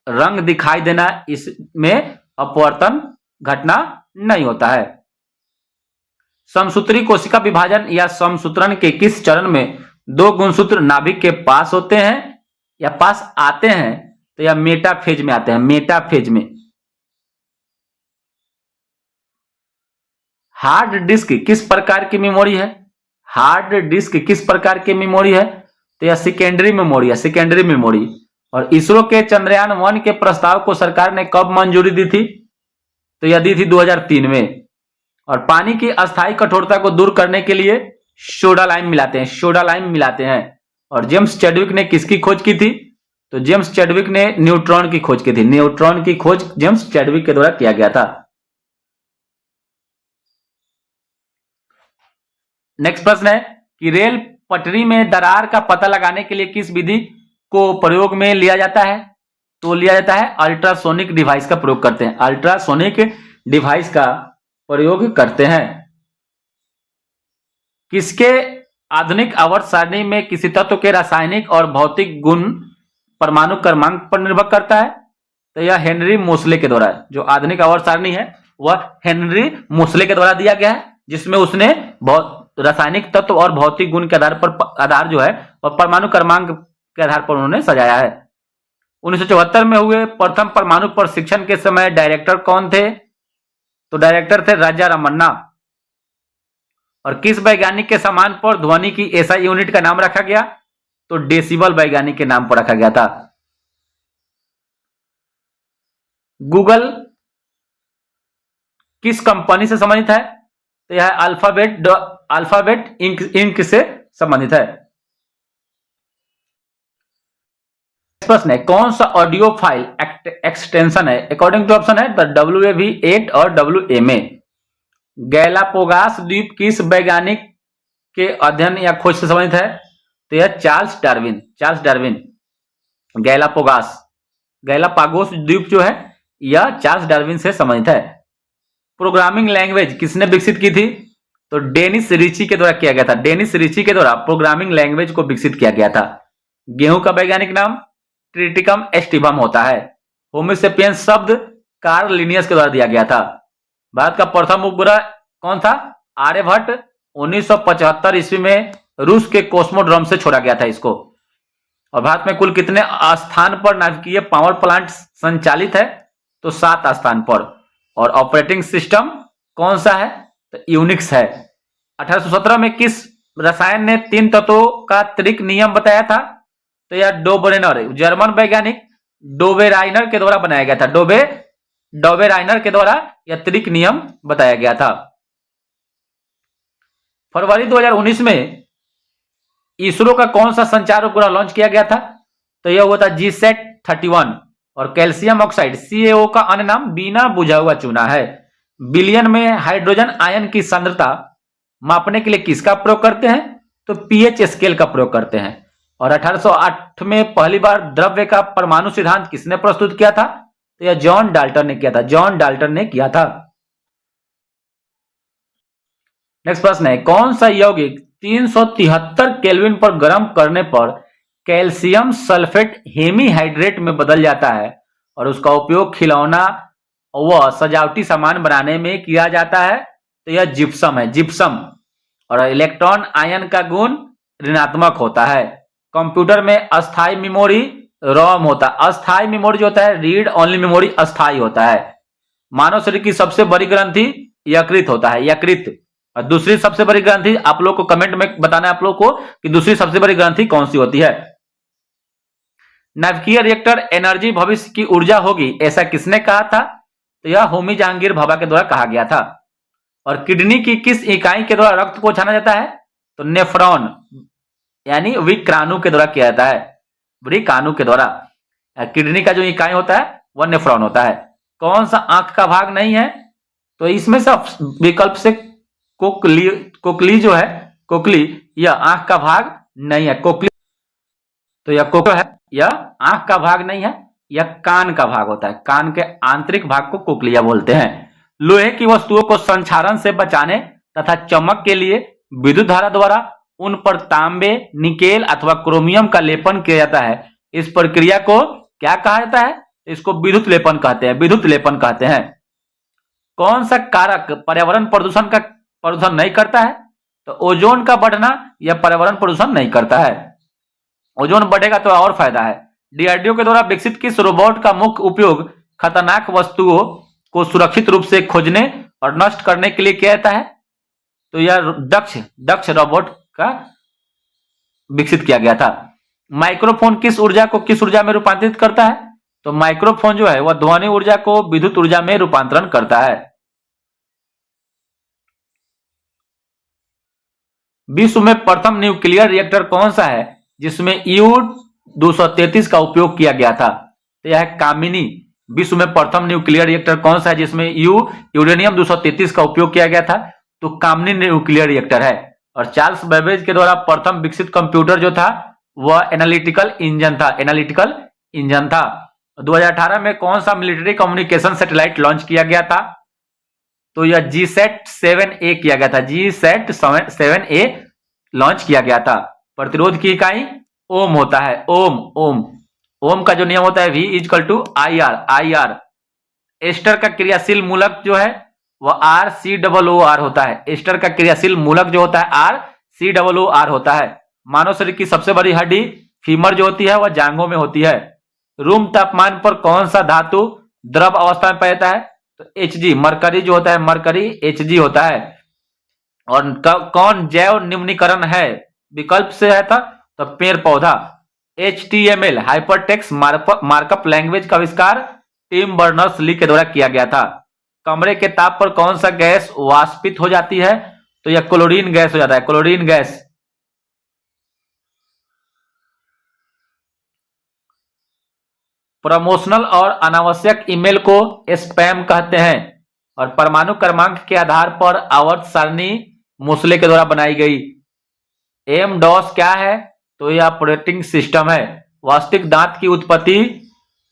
रंग दिखाई देना, इसमें अपवर्तन घटना नहीं होता है। समसूत्री कोशिका विभाजन या समसूत्रण के किस चरण में 2 गुणसूत्र नाभिक के पास होते हैं या पास आते हैं? तो यह मेटाफेज में आते हैं, मेटाफेज में। हार्ड डिस्क किस प्रकार की मेमोरी है? हार्ड डिस्क किस प्रकार की मेमोरी है? तो यह सेकेंडरी मेमोरी है, सेकेंडरी मेमोरी। और इसरो के चंद्रयान 1 के प्रस्ताव को सरकार ने कब मंजूरी दी थी? तो यह दी थी 2003 में। और पानी की अस्थायी कठोरता को दूर करने के लिए सोडा लाइम मिलाते हैं। और जेम्स चैडविक ने किसकी खोज की थी? तो जेम्स चैडविक ने न्यूट्रॉन की खोज की थी, न्यूट्रॉन की खोज जेम्स चैडविक के द्वारा किया गया था। नेक्स्ट प्रश्न है कि रेल पटरी में दरार का पता लगाने के लिए किस विधि को प्रयोग में लिया जाता है? तो लिया जाता है अल्ट्रासोनिक डिवाइस का प्रयोग करते हैं, अल्ट्रासोनिक डिवाइस का प्रयोग करते हैं। किसके आधुनिक आवर्त सारणी में किसी तत्व के रासायनिक और भौतिक गुण परमाणु क्रमांक पर निर्भर करता है? तो यह हेनरी मोसले के द्वारा, जो आधुनिक आवर्त सारणी है वह हेनरी मोसले के द्वारा दिया गया है, जिसमें उसने रासायनिक तत्व और भौतिक गुण के आधार जो है और परमाणु क्रमांक के आधार पर उन्होंने सजाया है। 1974 में हुए प्रथम परमाणु प्रशिक्षण के समय डायरेक्टर कौन थे? तो डायरेक्टर थे राजा रमन्ना। और किस वैज्ञानिक के सम्मान पर ध्वनि की एसआई यूनिट का नाम रखा गया? तो डेसिबल वैज्ञानिक के नाम पर रखा गया था। गूगल किस कंपनी से संबंधित है? तो यह अल्फाबेट इंक से संबंधित है। प्रश्न है, कौन सा ऑडियो फाइल एक्सटेंशन है? अकॉर्डिंग टू ऑप्शन है द WAV8 और WMA। गैलापागोस द्वीप किस वैज्ञानिक के अध्ययन या खोज से संबंधित है? तो यह चार्ल्स डार्विन। गैलापागोस द्वीप जो है यह चार्ल्स डार्विन से संबंधित है। प्रोग्रामिंग लैंग्वेज किसने विकसित की थी? तो डेनिस रिची के द्वारा किया गया था। डेनिस रिची के द्वारा प्रोग्रामिंग लैंग्वेज को विकसित किया गया था। गेहूं का वैज्ञानिक नाम ट्रिटिकम एस्टिवम होता है। होमोसेपियंस शब्द कार्ल लिनियस के द्वारा दिया गया था। भारत का प्रथम उपग्रह कौन था? आर्यभट्ट। 1975 ईस्वी में रूस के कोस्मोड्रोम से छोड़ा गया था इसको। और भारत में कुल कितने स्थान पर नाभिकीय पावर प्लांट संचालित है? तो 7 स्थान पर। और ऑपरेटिंग सिस्टम कौन सा है? तो यूनिक्स है। 1817 में किस रसायन ने 3 तत्वों का त्रिक नियम बताया था? तो यह डोबरेनर, जर्मन वैज्ञानिक डोबेराइनर के द्वारा बनाया गया था। डोबेराइनर के द्वारा यह त्रिक नियम बताया गया था। फरवरी 2019 में इसरो का कौन सा संचार उपग्रह लॉन्च किया गया था? तो यह हुआ था GSAT-31। और कैल्शियम ऑक्साइड CaO का अन्य नाम बिना बुझा हुआ चूना है। बिलियन में हाइड्रोजन आयन की सांद्रता मापने के लिए किसका प्रयोग करते हैं? तो pH स्केल का प्रयोग करते हैं। और 1808 में पहली बार द्रव्य का परमाणु सिद्धांत किसने प्रस्तुत किया था? तो यह जॉन डाल्टन ने किया था। नेक्स्ट प्रश्न है, कौन सा यौगिक 373 केल्विन पर गर्म करने पर कैल्शियम सल्फेट हेमीहाइड्रेट में बदल जाता है और उसका उपयोग खिलौना व सजावटी सामान बनाने में किया जाता है? तो यह जिप्सम है, जिप्सम। और इलेक्ट्रॉन आयन का गुण ऋणात्मक होता है। कंप्यूटर में अस्थायी मेमोरी रोम होता है। अस्थायी मेमोरी जो होता है रीड ओनली मेमोरी अस्थायी होता है। मानव शरीर की सबसे बड़ी ग्रंथि यकृत होता है, यकृत। और दूसरी सबसे बड़ी ग्रंथि आप लोग को कमेंट में बताना है आप लोग को कि दूसरी सबसे बड़ी ग्रंथि कौन सी होती है। नाभिकीय रिएक्टर एनर्जी भविष्य की ऊर्जा होगी, ऐसा किसने कहा था? तो यह होमी जहांगीर भाभा के द्वारा कहा गया था। और किडनी की किस इकाई के द्वारा रक्त को छाना जाता है? तो नेफ्रॉन यानी विक्राणु के द्वारा किया जाता है, विक्राणु के द्वारा। किडनी का जो इकाई होता है वह नेफ्रॉन होता है। कौन सा आंख का भाग नहीं है? तो इसमें से विकल्प से कोकली जो है, कोकली यह आंख का भाग नहीं है। कोकली तो यह कोकली है, यह आंख का भाग नहीं है, यह कान का भाग होता है। कान के आंतरिक भाग को कोकलिया बोलते हैं। लोहे की वस्तुओं को संक्षारण से बचाने तथा चमक के लिए विद्युत धारा द्वारा उन पर तांबे, निकेल अथवा क्रोमियम का लेपन किया जाता है। इस प्रक्रिया को क्या कहा जाता है? इसको विद्युत लेपन कहते हैं, विद्युत लेपन कहते हैं। कौन सा कारक पर्यावरण प्रदूषण नहीं करता है? तो ओजोन का बढ़ना यह पर्यावरण प्रदूषण नहीं करता है। ओजोन बढ़ेगा तो और फायदा है। DRDO के द्वारा विकसित किस रोबोट का मुख्य उपयोग खतरनाक वस्तुओं को सुरक्षित रूप से खोजने और नष्ट करने के लिए किया जाता है? तो यह दक्ष रोबोट का विकसित किया गया था। माइक्रोफोन किस ऊर्जा को किस ऊर्जा में रूपांतरित करता है? तो माइक्रोफोन जो है वह ध्वनि ऊर्जा को विद्युत ऊर्जा में रूपांतरण करता है। विश्व में प्रथम न्यूक्लियर रिएक्टर कौन सा है जिसमें U-233 का उपयोग किया गया था? तो यह है कामिनी। विश्व में प्रथम न्यूक्लियर रिएक्टर कौन सा है जिसमें यूरेनियम 233 का उपयोग किया गया था? तो कामिनी न्यूक्लियर रिएक्टर है। और चार्ल्स बेबेज के द्वारा प्रथम विकसित कंप्यूटर जो था वह एनालिटिकल इंजन था। 2018 में कौन सा मिलिट्री कम्युनिकेशन सैटेलाइट लॉन्च किया गया था? तो यह जीसैट 7A किया गया था, जीसैट 7A लॉन्च किया गया था। प्रतिरोध की इकाई ओम होता है, ओम का जो नियम होता है V = IR। एस्टर का क्रियाशील मूलक जो है वह RCOOR होता है। एस्टर का क्रियाशील मूलक जो होता है RCOOR होता है। मानव शरीर की सबसे बड़ी हड्डी फीमर जो होती है वह जांघों में होती है। रूम तापमान पर कौन सा धातु द्रव अवस्था में पाया जाता है? तो Hg, मरकरी जो होता है, मरकरी Hg होता है। और कौन जैव निम्नीकरण है? विकल्प से है था तो पेड़ पौधा। HTML हाइपरटेक्स्ट मार्कअप लैंग्वेज का आविष्कार टिम बर्नर्स-ली के द्वारा किया गया था। कमरे के ताप पर कौन सा गैस वाष्पित हो जाती है? तो यह क्लोरीन गैस हो जाता है, क्लोरीन गैस। प्रमोशनल और अनावश्यक ईमेल को स्पैम कहते हैं। और परमाणु क्रमांक के आधार पर आवर्त सारणी मोसले के द्वारा बनाई गई। एम-डॉस क्या है? तो यह ऑपरेटिंग सिस्टम है। वास्तविक दांत की उत्पत्ति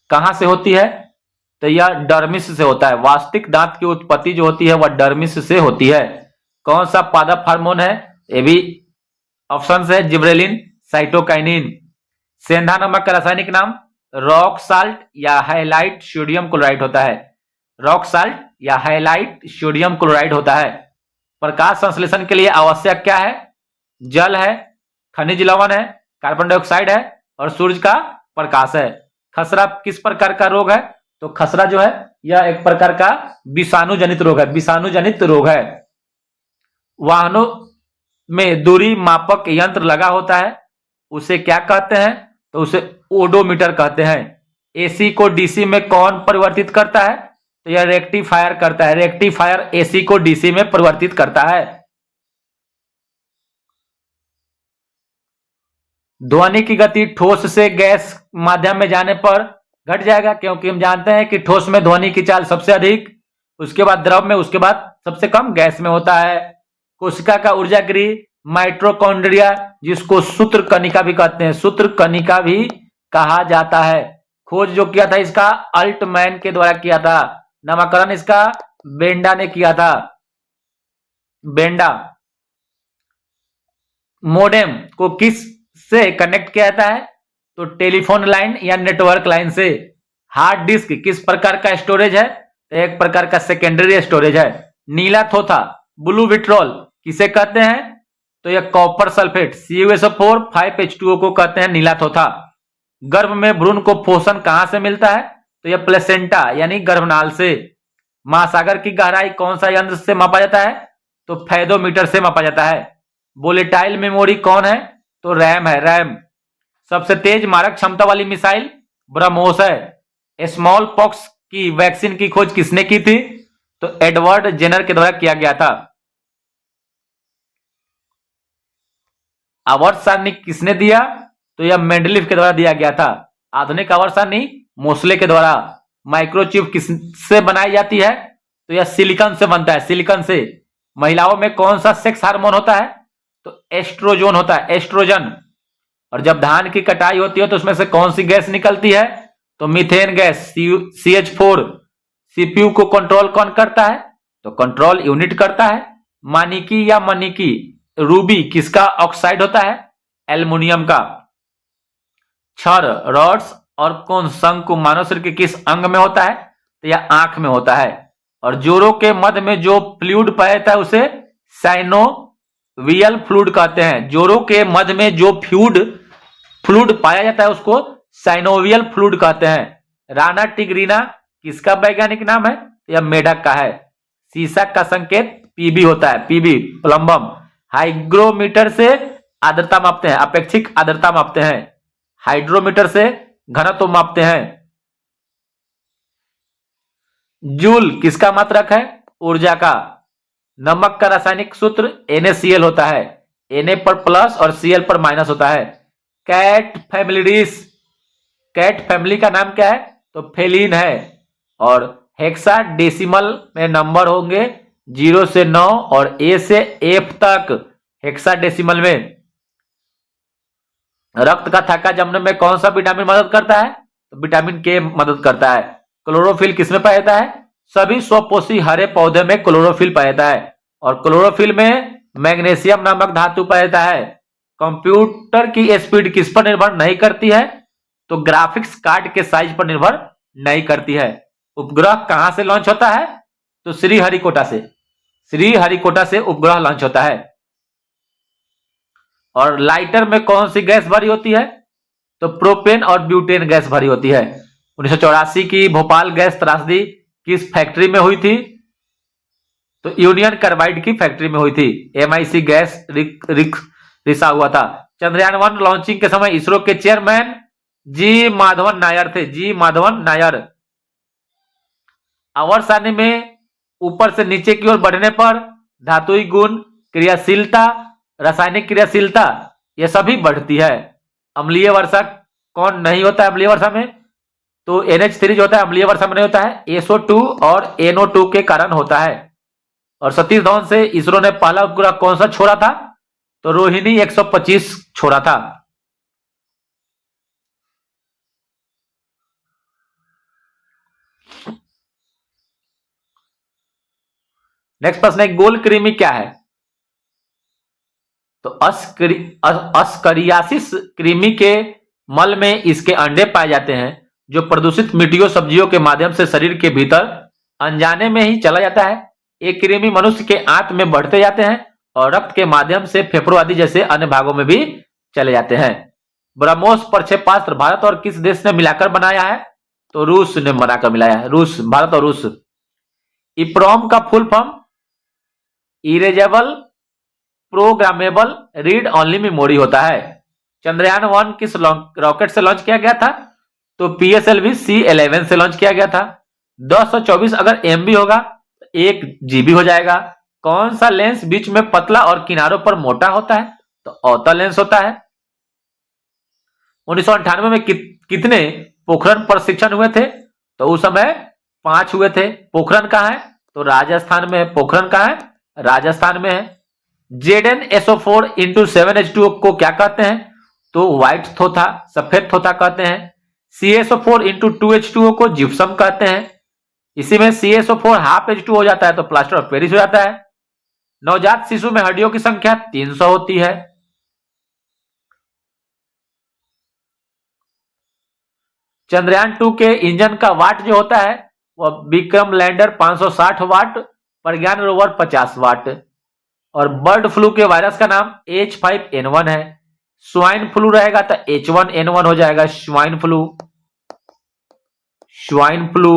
कहां से होती है? तो यह डर्मिस से होता है। वास्तविक दांत की उत्पत्ति जो होती है वह डर्मिस से होती है। कौन सा पादप हार्मोन है? ये भी ऑप्शन है जिब्रेलिन, साइटोकाइनिन। सेंधा नमक का रासायनिक नाम रॉक साल्ट या हाइलाइट सोडियम क्लोराइड होता है। रॉक साल्ट या हाइलाइट सोडियम क्लोराइड होता है। प्रकाश संश्लेषण के लिए आवश्यक क्या है? जल है, खनिज लवण है, कार्बन डाइऑक्साइड है और सूर्य का प्रकाश है। खसरा किस प्रकार का रोग है? तो खसरा जो है यह एक प्रकार का विषाणु जनित रोग है, विषाणु रोग है। वाहनों में दूरी मापक यंत्र लगा होता है, उसे क्या कहते हैं? तो उसे ओडोमीटर कहते हैं। एसी को डीसी में कौन परिवर्तित करता है? तो यह रेक्टिफायर करता है। रेक्टिफायर एसी को डीसी में परिवर्तित करता है। ध्वनि की गति ठोस से गैस माध्यम में जाने पर घट जाएगा, क्योंकि हम जानते हैं कि ठोस में ध्वनि की चाल सबसे अधिक, उसके बाद द्रव में, उसके बाद सबसे कम गैस में होता है। कोशिका का ऊर्जा गृह माइटोकॉन्ड्रिया, जिसको सूत्र कणिका भी कहते हैं, सूत्र कणिका भी कहा जाता है। खोज जो किया था इसका अल्टमैन के द्वारा किया था। नामकरण इसका बेंडा ने किया था, बेंडा। मोडेम को किस से कनेक्ट किया जाता है? तो टेलीफोन लाइन या नेटवर्क लाइन से। हार्ड डिस्क किस प्रकार का स्टोरेज है? तो एक प्रकार का सेकेंडरी स्टोरेज है। नीला थोथा, ब्लू विट्रोल किसे कहते हैं? तो यह कॉपर सल्फेट CuSO4 5H2O को कहते हैं नीला थोथा। गर्भ में भ्रूण को पोषण कहां से मिलता है? तो यह प्लेसेंटा यानी गर्भनाल से। महासागर की गहराई कौन सा यंत्र से मापा जाता है? तो फैदोमीटर से मापा जाता है। वोलेटाइल मेमोरी कौन है? तो रैम है, रैम। सबसे तेज मारक क्षमता वाली मिसाइल ब्रह्मोस है। स्मॉल पॉक्स की वैक्सीन की खोज किसने की थी? तो एडवर्ड जेनर के द्वारा किया गया था। आवर्त सारणी किसने दिया? तो यह मेंडलीफ के द्वारा दिया गया था। आधुनिक आवर्त सारणी मोसले के द्वारा। माइक्रोचिप किससे बनाई जाती है? तो यह सिलिकॉन से बनता है, सिलिकॉन से। महिलाओं में कौन सा सेक्स हार्मोन होता है? तो एस्ट्रोजन होता है, एस्ट्रोजन। और जब धान की कटाई होती है तो उसमें से कौन सी गैस निकलती है? तो मीथेन गैस, CH4। सीपीयू को कंट्रोल कौन करता है? तो कंट्रोल यूनिट करता है। मानिकी या मनिकी, रूबी किसका ऑक्साइड होता है? एल्युमिनियम का। क्षर, रॉड्स और कोन शंकु मानव शरीर के किस अंग में होता है? तो यह आंख में होता है। और जोड़ों के मध्य में जो फ्लूइड पाया जाता है उसे साइनोवियल फ्लूइड कहते हैं। जोड़ों के मध्य में जो फ्लूइड पाया जाता है उसको साइनोवियल फ्लूइड कहते हैं। राना टिग्रीना किसका वैज्ञानिक नाम है? यह मेढक का है। सीसा का संकेत पीबी होता है, पीबी प्लम्बम। हाइग्रोमीटर से आर्द्रता मापते हैं, अपेक्षिक आर्द्रता मापते हैं। हाइड्रोमीटर से घनत्व मापते हैं। जूल किसका मात्रक है? ऊर्जा का। नमक का रासायनिक सूत्र NaCl होता है। Na पर प्लस और Cl पर माइनस होता है। कैट फैमिलीज, कैट फैमिली का नाम क्या है? तो फेलिन है। और हेक्साडेसिमल में नंबर होंगे 0 से 9 और A से F तक। हेक्साडेसिमल में। रक्त का थक्का जमने में कौन सा विटामिन मदद करता है? तो विटामिन के मदद करता है। क्लोरोफिल किसमें पाया जाता है? सभी स्वपोषी हरे पौधे में क्लोरोफिल पाया जाता है, और क्लोरोफिल में मैग्नीशियम नामक धातु पाया जाता है। कंप्यूटर की स्पीड किस पर निर्भर नहीं करती है? तो ग्राफिक्स कार्ड के साइज पर निर्भर नहीं करती है। उपग्रह कहां से लॉन्च होता है? तो श्रीहरिकोटा से। श्रीहरिकोटा से उपग्रह लॉन्च होता है। और लाइटर में कौन सी गैस भरी होती है? तो प्रोपेन और ब्यूटेन गैस भरी होती है। 1984 की भोपाल गैस त्रासदी किस फैक्ट्री में हुई थी? तो यूनियन कार्बाइड की फैक्ट्री में हुई थी। MIC गैस रिसा हुआ था। चंद्रयान 1 लॉन्चिंग के समय इसरो के चेयरमैन जी माधवन नायर थे। जी माधवन नायर। आवर्त सारणी में ऊपर से नीचे की ओर बढ़ने पर धातुई गुण, क्रियाशीलता, रासायनिक क्रियाशीलता ये सभी बढ़ती है। अम्लीय वर्षा कौन नहीं होता है अम्लीय वर्षा में? तो NH3 जो होता है अम्लीय वर्षा में नहीं होता है, SO2 और NO2 के कारण होता है। और सतीश धवन से इसरो ने पहला उपग्रह कौन सा छोड़ा था? तो रोहिणी 125 छोड़ा था। नेक्स्ट प्रश्न है, गोल कृमि क्या है? तो अस्करियासिस कृमि के मल में इसके अंडे पाए जाते हैं, जो प्रदूषित मिट्टियों सब्जियों के माध्यम से शरीर के भीतर अनजाने में ही चला जाता है। ये कृमि मनुष्य के आंत में बढ़ते जाते हैं और रक्त के माध्यम से फेफड़ों आदि जैसे अन्य भागों में भी चले जाते हैं। ब्रह्मोस प्रक्षेपास्त्र भारत और किस देश ने मिलाकर बनाया है? तो रूस ने बनाकर मिलाया है। रूस, भारत और रूस। इप्रोम का full form erasable programmable read only memory होता है। चंद्रयान 1 किस रॉकेट से लॉन्च किया गया था? तो PSLV C11 से लॉन्च किया गया था। 224 अगर MB होगा तो 1 GB हो जाएगा। कौन सा लेंस बीच में पतला और किनारों पर मोटा होता है? तो अवतल लेंस होता है। 1998 में कितने पोखरण प्रशिक्षण हुए थे? तो उस समय 5 हुए थे। पोखरण कहां है? तो राजस्थान में है। पोखरण कहां है? राजस्थान में है। ZnSO4 into 7H2O को क्या कहते हैं? तो व्हाइट थोथा, सफेद थोथा कहते हैं। CaSO4 into 2H2O को जिप्सम कहते हैं। इसी में CaSO4 हाफ H2 हो जाता है तो प्लास्टर ऑफ पेरिस हो जाता है। नवजात शिशु में हड्डियों की संख्या 300 होती है। चंद्रयान 2 के इंजन का वाट जो होता है वह विक्रम लैंडर 560 वाट, प्रज्ञान रोवर 50 वाट। और बर्ड फ्लू के वायरस का नाम H5N1 है। स्वाइन फ्लू रहेगा तो H1N1 हो जाएगा। Swine flu. Swine flu.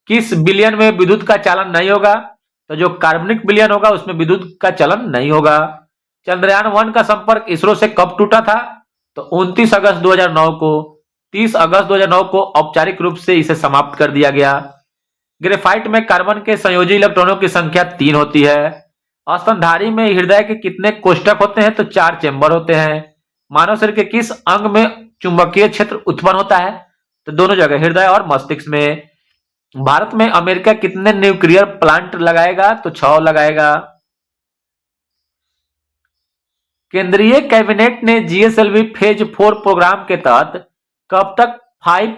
किस बिलियन में विद्युत का चालन नहीं होगा? तो जो कार्बनिक बिलियन होगा उसमें विद्युत का चलन नहीं होगा। चंद्रयान 1 का संपर्क इसरो से कब टूटा था? तो 29 अगस्त 2009 को। 30 अगस्त 2009 को औपचारिक रूप से इसे समाप्त कर दिया गया। ग्रेफाइट में कार्बन के संयोजी इलेक्ट्रॉनों की संख्या 3 होती है। स्तनधारी में हृदय के कितने कोष्ठक होते हैं? तो 4 चेंबर होते हैं। मानव शरीर के किस अंग में चुंबकीय क्षेत्र उत्पन्न होता है? तो दोनों जगह, हृदय और मस्तिष्क में। भारत में अमेरिका कितने न्यूक्लियर प्लांट लगाएगा? तो 6 लगाएगा। केंद्रीय कैबिनेट ने GSLV फेज 4 प्रोग्राम के तहत कब तक 5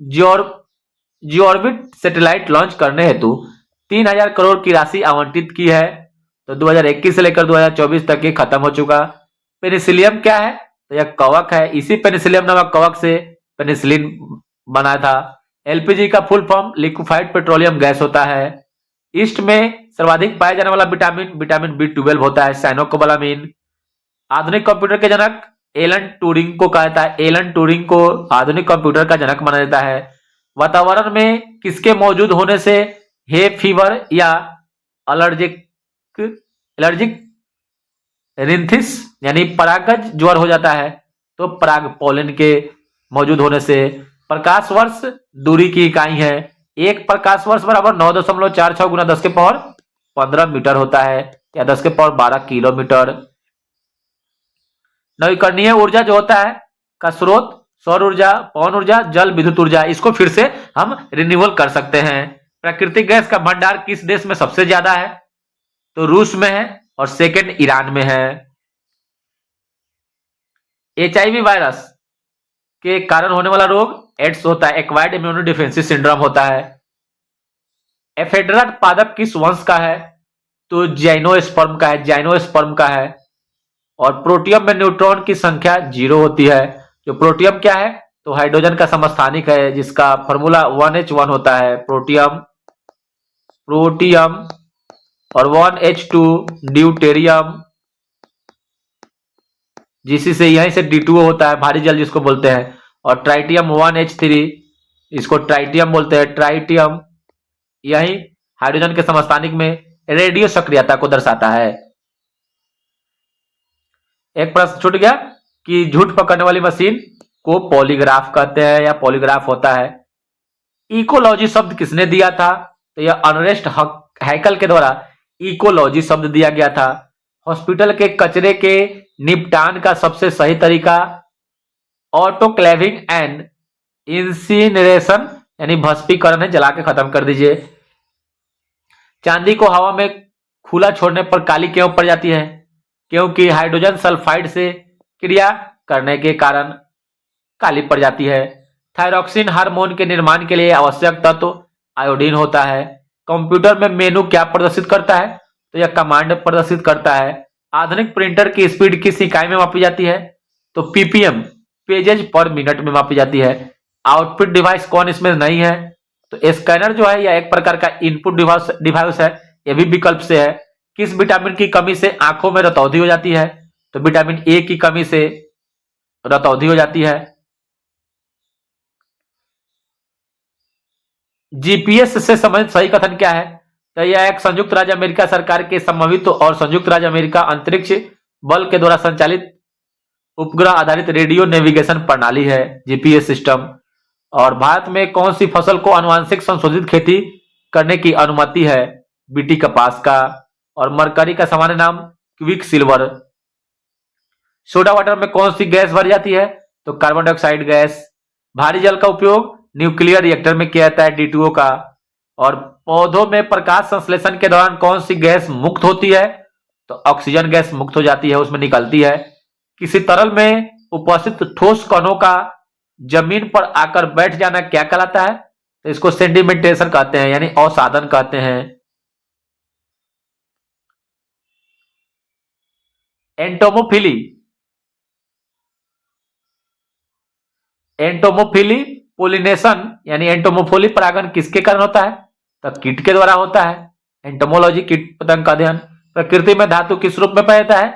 जियोर्बिट सैटेलाइट लॉन्च करने हेतु 3000 करोड़ की राशि आवंटित की है? तो 2021 से लेकर 2024 तक ये खत्म हो चुका। पेनिसिलियम क्या है? तो यह कवक है। इसी पेनिसिलियम नामक कवक से पेनिसिलिन बना था। LPG का full form liquefied petroleum gas होता है। ईस्ट में सर्वाधिक पाया जाने वाला विटामिन B12 होता है, साइनोकोबालामिन। आधुनिक कंप्यूटर के जनक एलन ट्यूरिंग को कहा जाता है। एलन ट्यूरिंग को आधुनिक कंप्यूटर का जनक माना जाता है। वातावरण में किसके मौजूद होने से हे फीवर या एलर्जिक रिंथिस यानी परागज ज्वर हो जाता है? तो पराग पोलन के मौजूद होने से। प्रकाश वर्ष दूरी की इकाई है। एक प्रकाश वर्ष बराबर 9.46 गुना 10 के पावर 15 मीटर होता है, या 10 के पावर 12 किलोमीटर। नवीकरणीय ऊर्जा जो होता है का स्रोत सौर ऊर्जा, पवन ऊर्जा, जल विद्युत ऊर्जा, इसको फिर से हम रिन्यूअल कर सकते हैं। प्राकृतिक गैस का भंडार किस देश में सबसे ज्यादा है? तो रूस में है। और सेकेंड ईरान में है। HIV वायरस के कारण होने वाला रोग एड्स होता है, एक्वायर्ड इम्यूनो डिफेंसिव सिंड्रोम होता है। एफेड्रा पादप किस वंश का है? तो जाइनोस्पर्म का है, जाइनोस्पर्म का है। और प्रोटियम में न्यूट्रॉन की संख्या 0 होती है। जो प्रोटियम क्या है? तो हाइड्रोजन का समस्थानिक है, जिसका फॉर्मूला 1H1 होता है। प्रोटियम, प्रोटियम और 1H2 ड्यूटेरियम, जिसी से यहीं से D2O होता है, भारी जल जिसको बोलते हैं। और ट्राइटियम 1H3, इसको ट्राइटियम बोलते हैं, ट्राइटियम यही हाइड्रोजन के समस्थानिक में रेडियो सक्रियता को दर्शाता है। एक प्रश्न छूट गया कि झूठ पकड़ने वाली मशीन को पॉलीग्राफ कहते हैं या पॉलीग्राफ होता है। इकोलॉजी शब्द किसने दिया था? तो यह अर्नेस्ट हैकल के द्वारा इकोलॉजी शब्द दिया गया था। हॉस्पिटल के कचरे के निपटान का सबसे सही तरीका ऑटोक्लेविंग एंड इंसिनरेशन यानी भस्मीकरण है, जला के खत्म कर दीजिए। चांदी को हवा में खुला छोड़ने पर काली क्यों पड़ जाती है? क्योंकि हाइड्रोजन सल्फाइड से क्रिया करने के कारण काली पड़ जाती है। थायरॉक्सिन हार्मोन के निर्माण के लिए आवश्यक तत्व आयोडीन होता है। कंप्यूटर में मेनू क्या प्रदर्शित करता है? तो यह कमांड प्रदर्शित करता है। आधुनिक प्रिंटर की स्पीड किस इकाई में मापी जाती है? तो ppm, पेजेज पर मिनट में मापी जाती है। आउटपुट डिवाइस कौन इसमें नहीं है? तो स्कैनर जो है यह एक प्रकार का इनपुट डिवाइस है, यह भी विकल्प से है। किस विटामिन की कमी से आंखों में रतौंधी हो जाती है? तो विटामिन ए की कमी से रतौंधी हो जाती है। जीपीएस से संबंधित सही कथन क्या है? तो यह एक संयुक्त राज्य अमेरिका सरकार के समन्वित और संयुक्त राज्य अमेरिका अंतरिक्ष बल के द्वारा संचालित उपग्रह आधारित रेडियो नेविगेशन प्रणाली है, जीपीएस सिस्टम। और भारत में कौन सी फसल को आनुवांशिक संशोधित खेती करने की अनुमति है? बीटी कपास का। और मरकरी का सामान्य नाम क्विक सिल्वर। सोडा वाटर में कौन सी गैस भरी जाती है? तो कार्बन डाइऑक्साइड गैस। भारी जल का उपयोग न्यूक्लियर रिएक्टर में किया जाता है, D2O का। और पौधों में प्रकाश संश्लेषण के दौरान कौन सी गैस मुक्त होती है? तो ऑक्सीजन गैस मुक्त हो जाती है, उसमें निकलती है। किसी तरल में उपस्थित ठोस कणों का जमीन पर आकर बैठ जाना क्या कहलाता है? तो इसको सेडिमेंटेशन कहते हैं, यानी अवसादन कहते हैं। एंटोमोफिली, एंटोमोफिली पोलिनेशन यानी एंटोमोफिली परागण किसके कारण होता है? तो कीट के द्वारा होता है। एंटोमोलॉजी कीट पतंग का अध्ययन। प्रकृति में धातु किस रूप में पाया जाता है?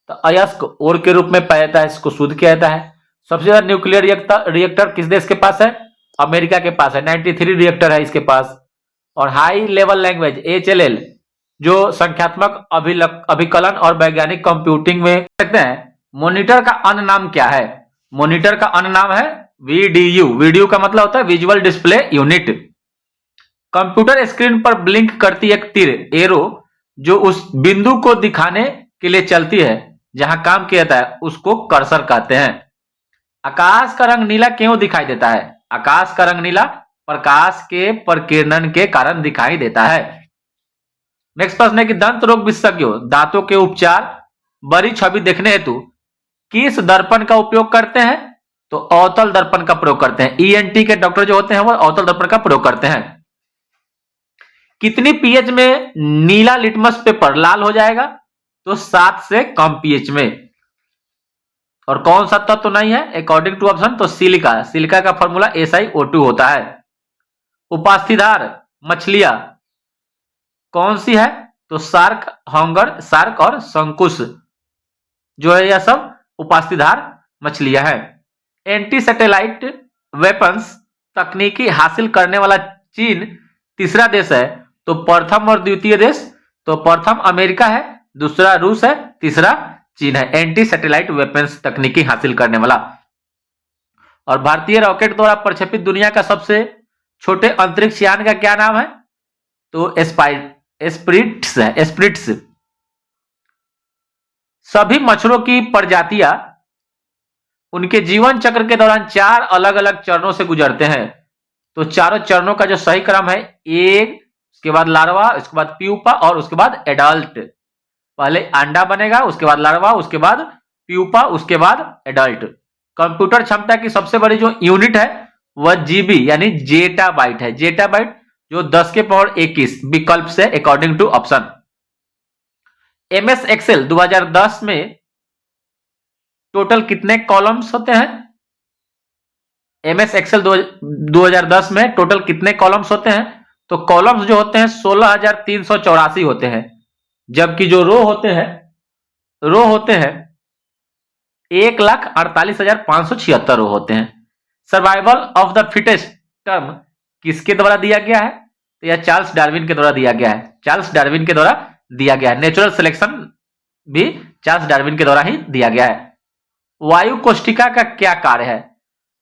तो अयस्क ओर के रूप में पाया जाता है, इसको शुद्ध किया जाता है। सबसे ज्यादा न्यूक्लियर रिएक्टर किस देश के पास है? अमेरिका के पास है, 93 रिएक्टर है इसके पास। और हाई लेवल लैंग्वेज HLL जो संख्यात्मक अभिकलन और वैज्ञानिक कंप्यूटिंग में सकते हैं। मॉनिटर का अन्य नाम क्या है? मॉनिटर का अन्य नाम है VDU। VDU का मतलब होता है visual display unit. Computer screen पर ब्लिंक करती एक तीर एरो जो उस बिंदु को दिखाने के लिए चलती है जहां काम किया जाता है, उसको कर्सर कहते हैं। आकाश का रंग नीला क्यों दिखाई देता है? आकाश का रंग नीला प्रकाश के प्रकीर्णन के कारण दिखाई देता है। नेक्स्ट प्रश्न है कि दंत रोग विशेषज्ञों दांतों के उपचार बड़ी छवि देखने हेतु किस दर्पण का उपयोग करते हैं? तो अवतल दर्पण का प्रयोग करते हैं। ENT के डॉक्टर जो होते हैं वो अवतल दर्पण का प्रयोग करते हैं। कितनी पीएच में नीला लिटमस पेपर लाल हो जाएगा? तो 7 से कम पीएच में। और कौन सा तत्व तो नहीं है अकॉर्डिंग टू ऑप्शन? तो सिलिका। सिलिका का फॉर्मूला SiO2 होता है। उपास्थिधार मछलियां कौन सी है? तो शार्क, हंगर शार्क और शंकुश जो है यह सब उपास्थिधार मछलियां हैं। एंटी सैटेलाइट वेपन्स तकनीकी हासिल करने वाला चीन तीसरा देश है। तो प्रथम और द्वितीय देश, तो प्रथम अमेरिका है, दूसरा रूस है, तीसरा चीन है। एंटी सैटेलाइट वेपन्स तकनीकी हासिल करने वाला। और भारतीय रॉकेट द्वारा प्रक्षेपित दुनिया का सबसे छोटे अंतरिक्ष यान का क्या नाम है? तो एस्पिरिट्स है, एस्पिरिट्स। सभी मच्छरों की प्रजातियां उनके जीवन चक्र के दौरान 4 अलग अलग चरणों से गुजरते हैं। तो चारों चरणों का जो सही क्रम है, एग, उसके बाद लार्वा, उसके बाद प्यूपा और उसके बाद एडल्ट। पहले अंडा बनेगा, उसके बाद लार्वा, उसके बाद प्यूपा, उसके बाद एडल्ट। कंप्यूटर क्षमता की सबसे बड़ी जो यूनिट है वह जीबी यानी जेटा बाइट है। जेटा बाइट जो 10 के पावर 21 विकल्प से according to option. MS Excel 2010 में टोटल कितने कॉलम्स होते हैं? एमएस एक्सेल 2010 में टोटल कितने कॉलम्स होते हैं? तो कॉलम्स जो होते हैं 16,384 होते हैं, जबकि जो रो होते हैं 1,48,576 रो होते हैं। Survival of the fittest term किसके द्वारा दिया गया है? तो यह चार्ल्स डार्विन के द्वारा दिया गया है। चार्ल्स डार्विन के द्वारा दिया गया है। नेचुरल सिलेक्शन भी चार्ल्स डार्विन के द्वारा ही दिया गया है। वायु कोष्ठिका का क्या कार्य है?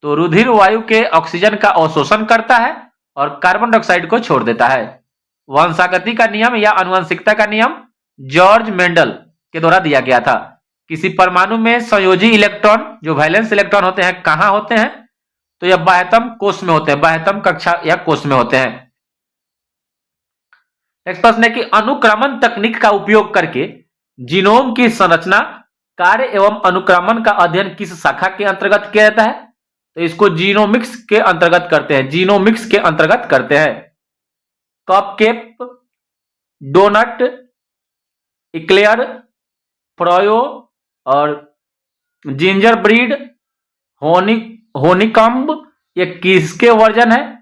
तो रुधिर वायु के ऑक्सीजन का अवशोषण करता है और कार्बन डाइऑक्साइड को छोड़ देता है। वंशागति का नियम या आनुवंशिकता का नियम जॉर्ज मेंडल के द्वारा दिया गया था। किसी परमाणु में संयोजी इलेक्ट्रॉन जो वैलेंस इलेक्ट्रॉन होते हैं कहां होते हैं? तो यह बाह्यतम कोष में होते हैं, बाह्यतम कक्षा या कोष में होते हैं। नेक्स्ट प्रश्न है कि अनुक्रमण तकनीक का उपयोग करके जीनोम की संरचना, कार्य एवं अनुक्रमण का अध्ययन किस शाखा के अंतर्गत किया जाता है? तो इसको जीनोमिक्स के अंतर्गत करते हैं। जीनोमिक्स के अंतर्गत करते हैं। कपकेक, डोनट, इक्लेयर, फ्रोयो और जिंजर ब्रीड, होनीकम्ब ये किसके वर्जन है?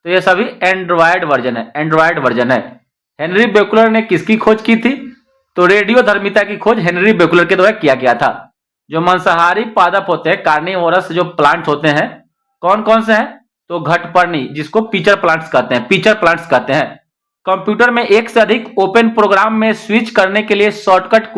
तो ये सभी एंड्रॉयड वर्जन है। एंड्रॉयड वर्जन है। हेनरी बेकुलर ने किसकी खोज की थी? तो रेडियोधर्मिता की खोज हेनरी बेकुलर के द्वारा किया गया था। जो मांसाहारी पादप होते हैं, कार्निवोरस जो प्लांट्स होते हैं, कौन कौन से हैं? तो घटपर्णी, जिसको पिचर प्लांट्स कहते हैं, पिचर प्लांट्स कहते हैं। कंप्यूटर में एक से अधिक ओपन प्रोग्राम में स्विच करने के लिए शॉर्टकट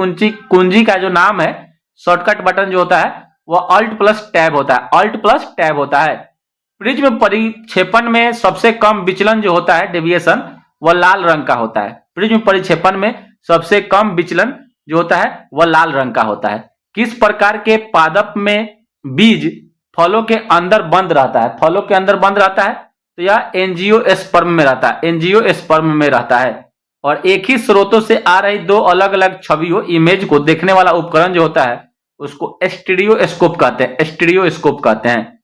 कुंजी का जो नाम है, शॉर्टकट बटन जो होता है वह अल्ट प्लस टैब होता है। अल्ट प्लस टैब होता है। प्रिज्म परिक्षेपण में सबसे कम विचलन जो होता है, डेविएशन, वह लाल रंग का होता है। प्रिज्म परिक्षेपण में सबसे कम विचलन जो होता है वह लाल रंग का होता है। किस प्रकार के पादप में बीज फलों के अंदर बंद रहता है? फलों के अंदर बंद रहता है तो यह एंजियोस्पर्म में रहता है। एंजियोस्पर्म में रहता है। और एक ही स्रोतों से आ रही दो अलग अलग छवियों, इमेज को देखने वाला उपकरण जो होता है उसको स्टीरियोस्कोप कहते हैं। स्टीरियोस्कोप कहते हैं।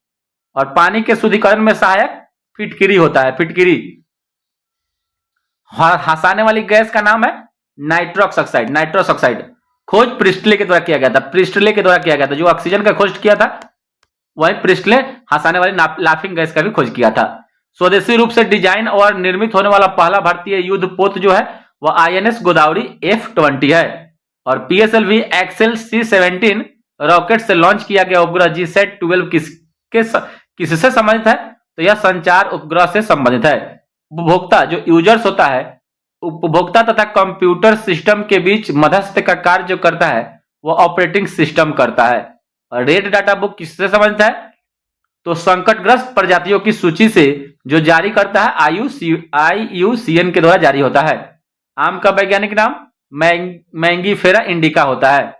और पानी के शुद्धिकरण में सहायक फिटकिरी होता है। फिटकिरी। हंसाने वाली गैस का नाम है नाइट्रस ऑक्साइड। Nitrous oxide. खोज प्रिस्टले के द्वारा किया गया था। प्रिस्टले के द्वारा किया गया था। जो ऑक्सीजन का खोज किया था वही प्रिस्टले हंसाने वाली लाफिंग गैस का भी खोज किया था। स्वदेशी रूप से डिजाइन और निर्मित होने वाला पहला भारतीय युद्धपोत जो है वह आईएनएस गोदावरी F-20 है। और पीएसएलवी एक्सेल C-17 रॉकेट से लॉन्च किया गया उपग्रह GSAT-12 किससे संबंधित है? तो यह संचार उपग्रह से संबंधित है। उपभोक्ता जो यूजर्स होता है, उपभोक्ता तथा कंप्यूटर सिस्टम के बीच मध्यस्थ का कार्य जो करता है वह ऑपरेटिंग सिस्टम करता है। और रेड डाटा बुक किससे संबंधित है? तो संकटग्रस्त प्रजातियों की सूची से जो जारी करता है IUCN के द्वारा जारी होता है। आम का वैज्ञानिक नाम मैंगीफेरा इंडिका होता है।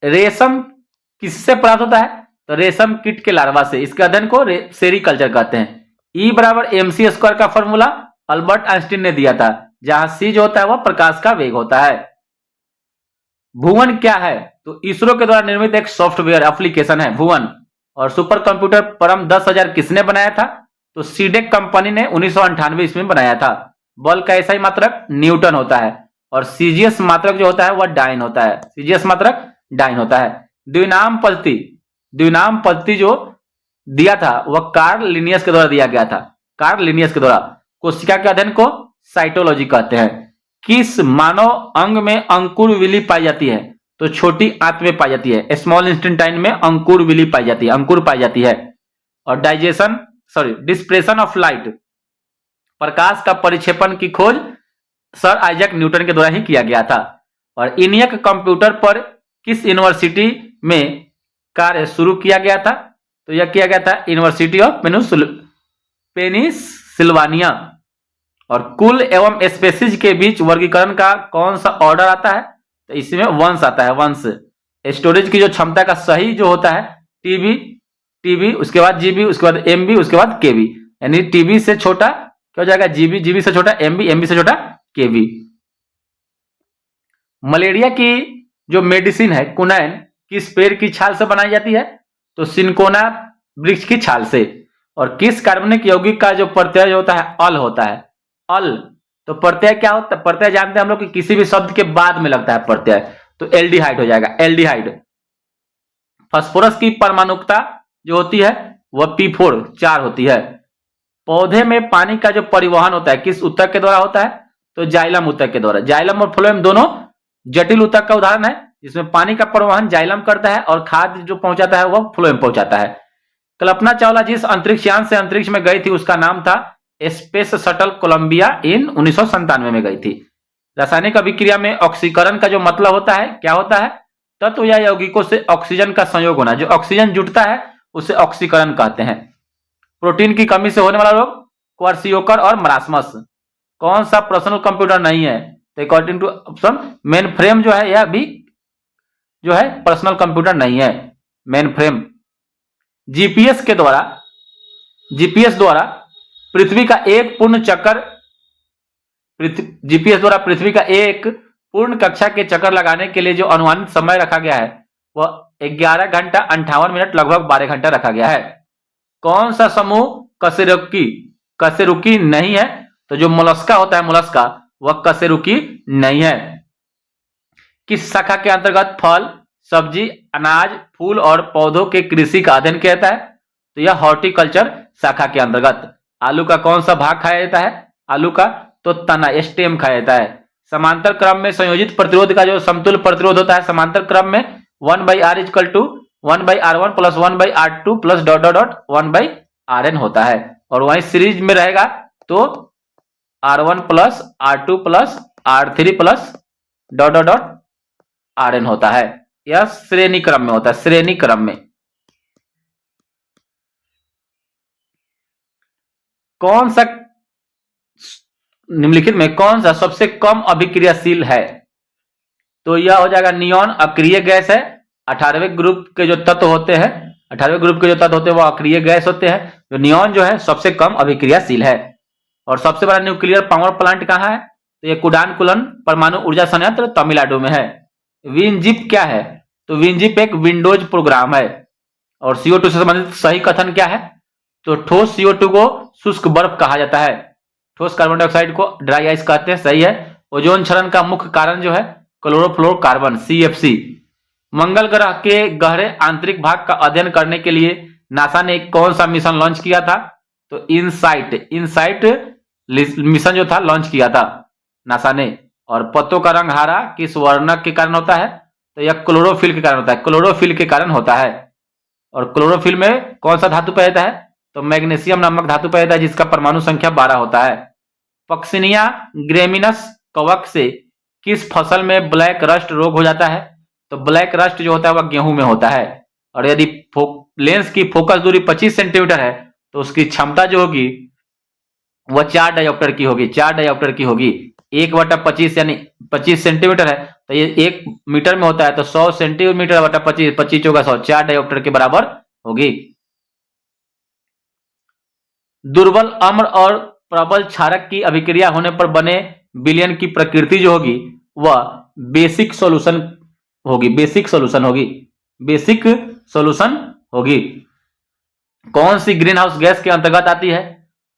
रेशम किससे प्राप्त होता है? तो रेशम कीट के लार्वा से। इसके अध्ययन को सेरीकल्चर कहते हैं। E बराबर mc² का फॉर्मूला अल्बर्ट आइंस्टीन ने दिया था, जहां c जो होता है वह प्रकाश का वेग होता है। भुवन क्या है? तो इसरो के द्वारा निर्मित एक सॉफ्टवेयर एप्लीकेशन है भुवन। और सुपर कंप्यूटर परम 10,000 किसने बनाया था? तो सीडेक कंपनी ने 1998 ईस्वी में बनाया था। बल का ऐसा ही मात्रक न्यूटन होता है। और सीजीएस मात्रक जो होता है वह डाइन होता है। सीजीएस मात्रक डाइन होता है। द्विनाम पद्धति जो दिया था वह कार्ल लिनियस के द्वारा दिया गया था। कार्ल लिनियस के द्वारा। कोशिका के अध्ययन को साइटोलॉजी कहते हैं। किस मानव अंग में अंकुर विली पाई जाती है? तो छोटी आंत में पाई जाती है। स्मॉल इंस्टेंटाइन में अंकुर विली पाई जाती है, अंकुर पाई जाती है। और डिस्प्रेशन ऑफ लाइट, प्रकाश का परिक्षेपण की खोज सर आइजैक न्यूटन के द्वारा ही किया गया था। और इनियक कंप्यूटर पर किस यूनिवर्सिटी में कार्य शुरू किया गया था? तो यह किया गया था यूनिवर्सिटी ऑफ पेनिसिल्वानिया। और कुल एवं स्पेसीज के बीच वर्गीकरण का कौन सा ऑर्डर आता है? तो इसमें वंश आता है। वंश। स्टोरेज की जो क्षमता का सही जो होता है टीबी, उसके बाद जीबी, उसके बाद एमबी, उसके बाद केबी। यानी टीबी से छोटा क्या हो जाएगा? जीबी, जीबी से छोटा एमबी, एमबी से छोटा केवी। मलेरिया की जो मेडिसिन है कुनैन किस पेड़ की छाल से बनाई जाती है? तो सिनकोना वृक्ष की छाल से। और किस कार्बनिक यौगिक का जो प्रत्यय होता है अल होता है? अल। तो प्रत्यय क्या होता है? प्रत्यय जानते हैं हम लोग कि किसी भी शब्द के बाद में लगता है प्रत्यय, तो एल्डिहाइड हो जाएगा, एल्डिहाइड। फास्फोरस की परमाणुकता जो होती है वह P4 4 होती है। पौधे में पानी का जो परिवहन होता है किस ऊतक के द्वारा होता है? तो जाइलम ऊतक के द्वारा। जाइलम और फ्लोएम दोनों जटिल ऊतक का उदाहरण है, जिसमें पानी का परिवहन जाइलम करता है और खाद्य जो पहुंचाता है वह फ्लोएम पहुंचाता है। कल्पना चावला जिस अंतरिक्ष यान से अंतरिक्ष में गई थी उसका नाम था स्पेस शटल कोलंबिया, इन 1997 में गई थी। रासायनिक अभिक्रिया में ऑक्सीकरण का जो मतलब होता है क्या होता है? तत्व या यौगिकों से ऑक्सीजन का संयोग होना। जो ऑक्सीजन जुटता है उसे ऑक्सीकरण कहते हैं। प्रोटीन की कमी से होने वाला रोग क्वार्सियोकर और मरासमस। कौन सा पर्सनल कंप्यूटर नहीं है? तो according to option mainframe जो है यह भी जो है पर्सनल कंप्यूटर नहीं है, मेन फ्रेम। जीपीएस द्वारा पृथ्वी का एक पूर्ण चक्कर जीपीएस द्वारा पृथ्वी का एक पूर्ण कक्षा के चक्कर लगाने के लिए जो अनुमानित समय रखा गया है वह 11 घंटा 58 मिनट लगभग 12 घंटा रखा गया है। कौन सा समूह कशेरुकी नहीं है? तो जो मोलस्का होता है मोलस्का वह कशेरुकी नहीं है। किस शाखा के अंतर्गत फल, सब्जी, अनाज, फूल और पौधों के कृषि का अध्ययन किया जाता है? तो यह हॉर्टिकल्चर शाखा के अंतर्गत। आलू का कौन सा भाग खाया जाता है? आलू का तो तना स्टेम खाया जाता है। समांतर क्रम में संयोजित प्रतिरोध का जो समतुल्य प्रतिरोध होता है समांतर क्रम में 1/R = 1/R1 + 1/R2 + ... 1/Rn होता है। और वहीं सीरीज में रहेगा तो R1 + R2 + R3 + ... Rn होता है। यह श्रेणी क्रम में होता है, श्रेणी क्रम में। कौन सा निम्नलिखित में कौन सा सबसे कम अभिक्रियाशील है? तो यह हो जाएगा नियॉन। अक्रिय गैस है। 18वें ग्रुप के जो तत्व होते हैं 18वें ग्रुप के जो तत्व होते हैं वो अक्रिय गैस होते हैं। जो नियॉन जो है सबसे कम अभिक्रियाशील है। और सबसे बड़ा न्यूक्लियर पावर प्लांट कहाँ है? तो ये कुडानकुलन परमाणु ऊर्जा संयंत्र तमिलनाडु में है। विनजिप क्या है? तो विनजिप एक विंडोज प्रोग्राम है। और CO2 से संबंधित सही कथन क्या है? तो ठोस CO2 को शुष्क बर्फ कहा जाता है। ठोस कार्बन डाइऑक्साइड को ड्राई आइस कहते हैं, सही है। ओजोन क्षरण का मुख्य कारण जो है क्लोरोफ्लोरोकार्बन CFC। मंगल ग्रह के गहरे आंतरिक भाग का अध्ययन करने के लिए नासा ने कौन सा मिशन लॉन्च किया था? तो इनसाइट मिशन जो था लॉन्च किया था नासा ने। और पत्तों का रंग हरा किस वर्णक के कारण होता है? तो यह क्लोरोफिल के कारण होता है, क्लोरोफिल के कारण होता है। और क्लोरोफिल में कौन सा धातु पाया जाता है? तो मैग्नीशियम नामक धातु पाया जाता है जिसका परमाणु संख्या 12 होता है। पक्सिनिया ग्रेमिनस कवक से किस फसल में ब्लैक रस्ट रोग हो जाता है? तो ब्लैक रस्ट जो होता है वह गेहूं में होता है। और यदि लेंस की फोकस दूरी 25 सेंटीमीटर है तो उसकी क्षमता जो होगी वह 4 डायोप्टर की होगी, 4 डायोप्टर की होगी। 1/25 यानी 25 सेंटीमीटर है तो ये 1 मीटर में होता है तो 100 सेंटीमीटर बटा 25, 25 होगा 100, 4 डायोप्टर के बराबर होगी। दुर्बल अम्ल और प्रबल क्षारक की अभिक्रिया होने पर बने विलयन की प्रकृति जो होगी वह बेसिक सॉल्यूशन होगी, बेसिक सॉल्यूशन होगी, बेसिक सॉल्यूशन होगी। कौन सी ग्रीन हाउस गैस के अंतर्गत आती है?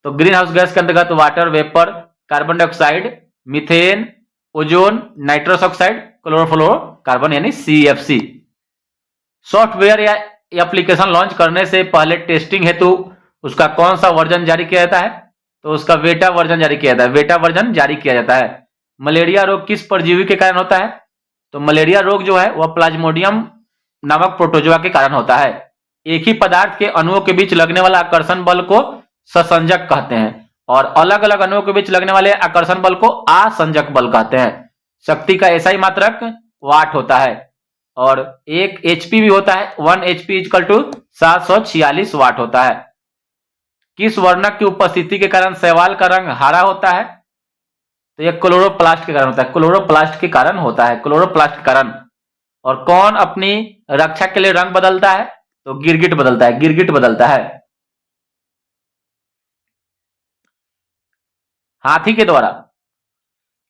तो ग्रीन हाउस गैस के अंतर्गत water vapour, carbon dioxide, methane, ozone, nitrous oxide, chlorofluorocarbon यानी CFC। सॉफ्टवेयर या एप्लीकेशन लॉन्च करने से पहले टेस्टिंग हेतु उसका कौन सा वर्जन जारी किया जाता है? तो उसका बेटा वर्जन जारी किया जाता है, बेटा वर्जन जारी किया जाता है। मलेरिया रोग किस परजीवी के कारण होता है? तो मलेरिया रोग जो है वह प्लाज्मोडियम नामक प्रोटोजोआ के कारण होता है। एक ही पदार्थ के अणुओं के बीच लगने वाला आकर्षण बल को ससंजक कहते हैं और अलग अलग अणुओं के बीच लगने वाले आकर्षण बल को आसंजक बल कहते हैं। शक्ति का ऐसा ही मात्रक वाट होता है और एक HP भी होता है, 1 HP = 746 वाट होता है। किस वर्णक की उपस्थिति के कारण शैवाल का रंग हरा होता है? तो यह क्लोरोप्लास्ट के कारण होता है, क्लोरोप्लास्ट के कारण होता है, क्लोरोप्लास्ट के कारण। और कौन अपनी रक्षा के लिए रंग बदलता है? तो गिरगिट बदलता है, गिरगिट बदलता है। हाथी के द्वारा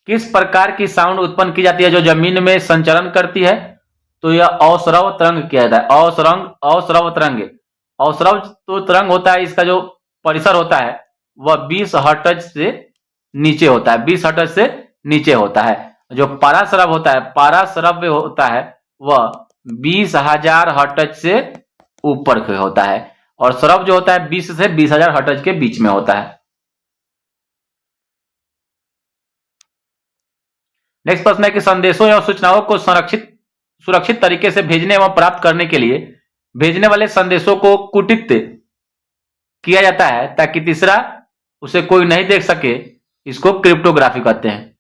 किस प्रकार की साउंड उत्पन्न की जाती है जो जमीन में संचरण करती है? तो यह अवस्रव तरंग किया जाता है। अवस्रव तरंग। अवस्रव तो तरंग होता है, इसका जो परिसर होता है वह 20 हर्ट्ज से नीचे होता है, 20 हर्ट्ज से नीचे होता है। जो पाराश्रव होता है वह 20,000 हर्ट्ज से ऊपर के होता है, और श्रव जो होता है 20 से 20,000 हर्ट्ज के बीच में होता है। नेक्स्ट प्रश्न है कि संदेशों या सूचनाओं को सुरक्षित तरीके से भेजने एवं प्राप्त करने के लिए भेजने वाले संदेशों को कुटित किया जाता है ताकि तीसरा उसे कोई नहीं देख सके। इसको क्रिप्टोग्राफी कहते हैं।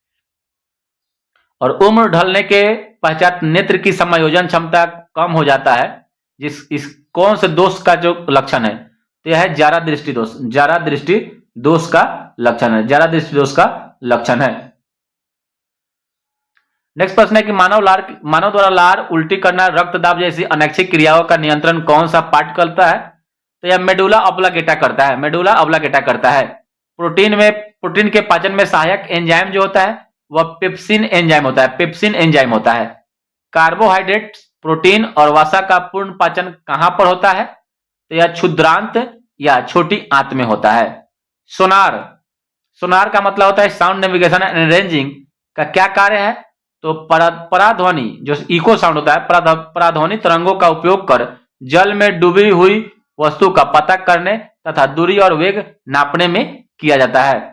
और उम्र ढलने के पश्चात नेत्र की समायोजन क्षमता कम हो जाता है। इस कौन से दोष का जो लक्षण है? तो यह है जारा दृष्टि दोष। जारा दृष्टि दोष का लक्षण है। जारा दृष्टि दोष का लक्षण है। नेक्स्ट प्रश्न है कि मानव द्वारा लार उल्टी करना, रक्तदाब जैसी अनैच्छिक क्रियाओं का नियंत्रण कौन सा पार्ट करता है? तो यह मेडुला ऑब्लांगेटा करता है। मेडुला ऑब्लांगेटा करता है। प्रोटीन के पाचन में सहायक एंजाइम जो होता है वह पेप्सिन एंजाइम होता है। पेप्सिन एंजाइम होता है। कार्बोहाइड्रेट, प्रोटीन और वसा का पूर्ण पाचन कहां पर होता है? तो यह क्षुद्रांत या छोटी आंत में होता है। सोनार का मतलब होता है साउंड नेविगेशन एंड रेंजिंग का क्या कार्य है? तो पराध्वनि जो इको साउंड होता है, पराध्वनि तरंगों का उपयोग कर जल में डूबी हुई वस्तु का पता करने तथा दूरी और वेग नापने में किया जाता है।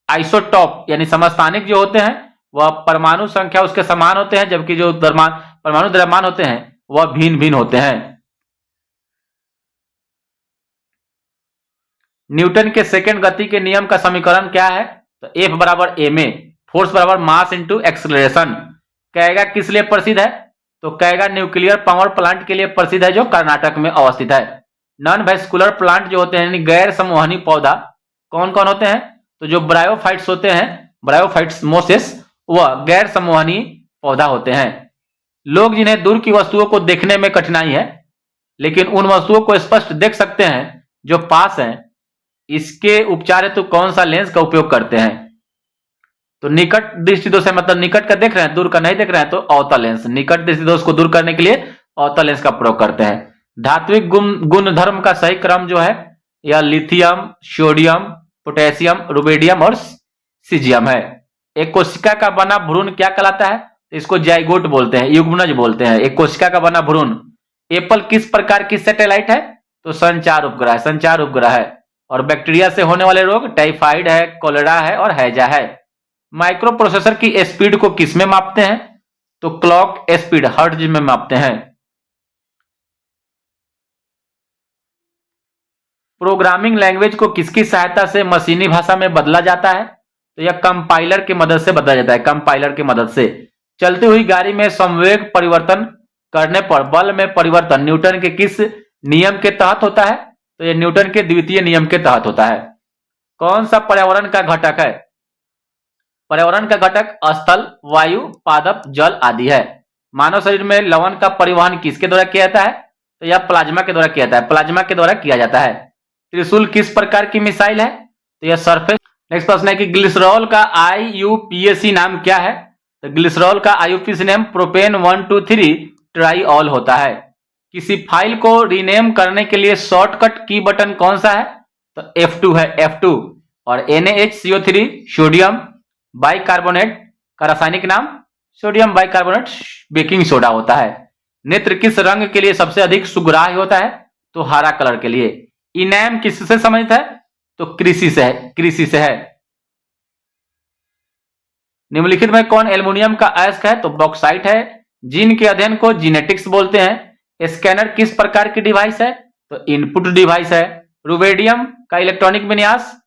आइसोटॉप यानी समस्थानिक जो होते हैं वह परमाणु संख्या उसके समान होते हैं, जबकि जो परमाणु द्रव्यमान होते हैं वह भिन्न भिन्न होते हैं। न्यूटन के सेकंड गति के नियम का समीकरण क्या है? तो F बराबर ma, फोर्स बराबर मास इंटू एक्सेलरेशन। कैगा किस लिए प्रसिद्ध है? तो कैगा न्यूक्लियर पावर प्लांट के लिए प्रसिद्ध है जो कर्नाटक में अवस्थित है। नॉन वेस्कुलर प्लांट जो होते हैं यानी गैर समूहनी पौधा कौन कौन होते हैं? तो जो ब्रायोफाइट्स होते हैं, ब्रायोफाइट्स मोसेस, वह गैर समूहनी पौधा होते हैं। लोग जिन्हें दूर की वस्तुओं को देखने में कठिनाई है लेकिन उन वस्तुओं को स्पष्ट देख सकते हैं जो पास हैं, इसके उपचार हेतु कौन सा लेंस का उपयोग करते हैं? तो निकट दृष्टि दोष है, मतलब निकट का देख रहे हैं, दूर का नहीं देख रहे हैं, तो अवतल लेंस। निकट दृष्टि दोष को दूर करने के लिए अवतल लेंस का प्रयोग करते हैं। धात्विक गुण धर्म का सही क्रम जो है यह लिथियम, सोडियम, पोटेशियम, रुबेडियम और सीजियम है। एक कोशिका का बना भ्रूण क्या कहलाता है? इसको जाइगोट बोलते हैं, युग्मनज बोलते हैं। एक कोशिका का बना भ्रूण। एप्पल किस प्रकार की सैटेलाइट है? तो संचार उपग्रह है। और बैक्टीरिया से होने वाले रोग टाइफाइड है, कोलेरा है और हैजा है। माइक्रो प्रोसेसर की स्पीड को किस में मापते हैं? तो क्लॉक स्पीड हर्ट्ज में मापते हैं। प्रोग्रामिंग लैंग्वेज को किसकी सहायता से मशीनी भाषा में बदला जाता है? तो यह कंपाइलर की मदद से बदला जाता है। कंपाइलर की मदद से। चलती हुई गाड़ी में संवेग परिवर्तन करने पर बल में परिवर्तन न्यूटन के किस नियम के तहत होता है? तो यह न्यूटन के द्वितीय नियम के तहत होता है। कौन सा पर्यावरण का घटक है? पर्यावरण का घटक स्थल, वायु, पादप, जल आदि है। मानव शरीर में लवण का परिवहन किसके द्वारा किया जाता है? तो यह प्लाज्मा के द्वारा किया जाता है। प्लाज्मा के द्वारा किया जाता है। त्रिशूल किस प्रकार की मिसाइल है? तो यह सरफेस। नेक्स्ट प्रश्न है कि ग्लिसरॉल का IUPAC नाम क्या है? तो ग्लिसरॉल का IUPAC नाम प्रोपेन 1,2,3 ट्राइऑल होता है। किसी फाइल को रीनेम करने के लिए शॉर्टकट की बटन कौन सा है? तो F2 है, F2। और NaHCO3 सोडियम बाइकार्बोनेट का रासायनिक नाम सोडियम बाइकार्बोनेट बेकिंग सोडा होता है। नेत्र किस रंग के लिए सबसे अधिक सुग्राह्य होता है? तो हरा कलर के लिए। इनैम किससे संबंधित है? तो कृषि से है। निम्नलिखित में कौन एल्युमिनियम का अयस्क है? तो बॉक्साइट है। जीन के अध्ययन को जीनेटिक्स बोलते हैं। स्कैनर किस प्रकार की डिवाइस है? तो इनपुट डिवाइस है। रुबेडियम का इलेक्ट्रॉनिक विन्यास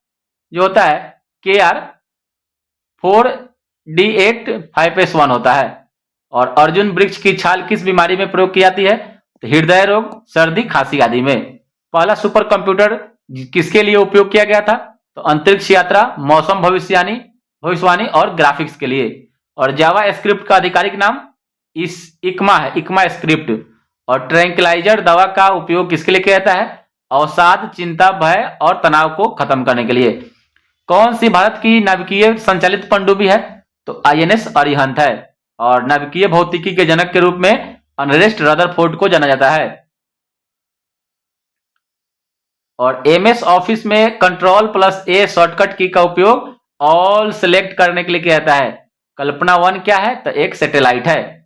जो होता है Kr4D8-5s1 होता है। और अर्जुन वृक्ष की छाल किस बीमारी में प्रयोग की जाती है? तो हृदय रोग, सर्दी, खांसी आदि में। पहला सुपर कंप्यूटर किसके लिए उपयोग किया गया था? तो अंतरिक्ष यात्रा, मौसम भविष्यवाणी और ग्राफिक्स के लिए। और जावा स्क्रिप्ट का आधिकारिक नाम इक्मा है, इक्मा स्क्रिप्ट। और ट्रैंक्विलाइजर दवा का उपयोग किसके लिए किया जाता है? अवसाद, चिंता, भय और तनाव को खत्म करने के लिए। कौन सी भारत की नाभिकीय संचालित पनडुब्बी है? तो आईएनएस अरिहंत है। और नाभिकीय भौतिकी के जनक के रूप में अर्नेस्ट रदरफोर्ड को जाना जाता है। और एमएस ऑफिस में Ctrl+A शॉर्टकट की का उपयोग ऑल सिलेक्ट करने के लिए किया जाता है। कल्पना 1 क्या है? तो एक सैटेलाइट है।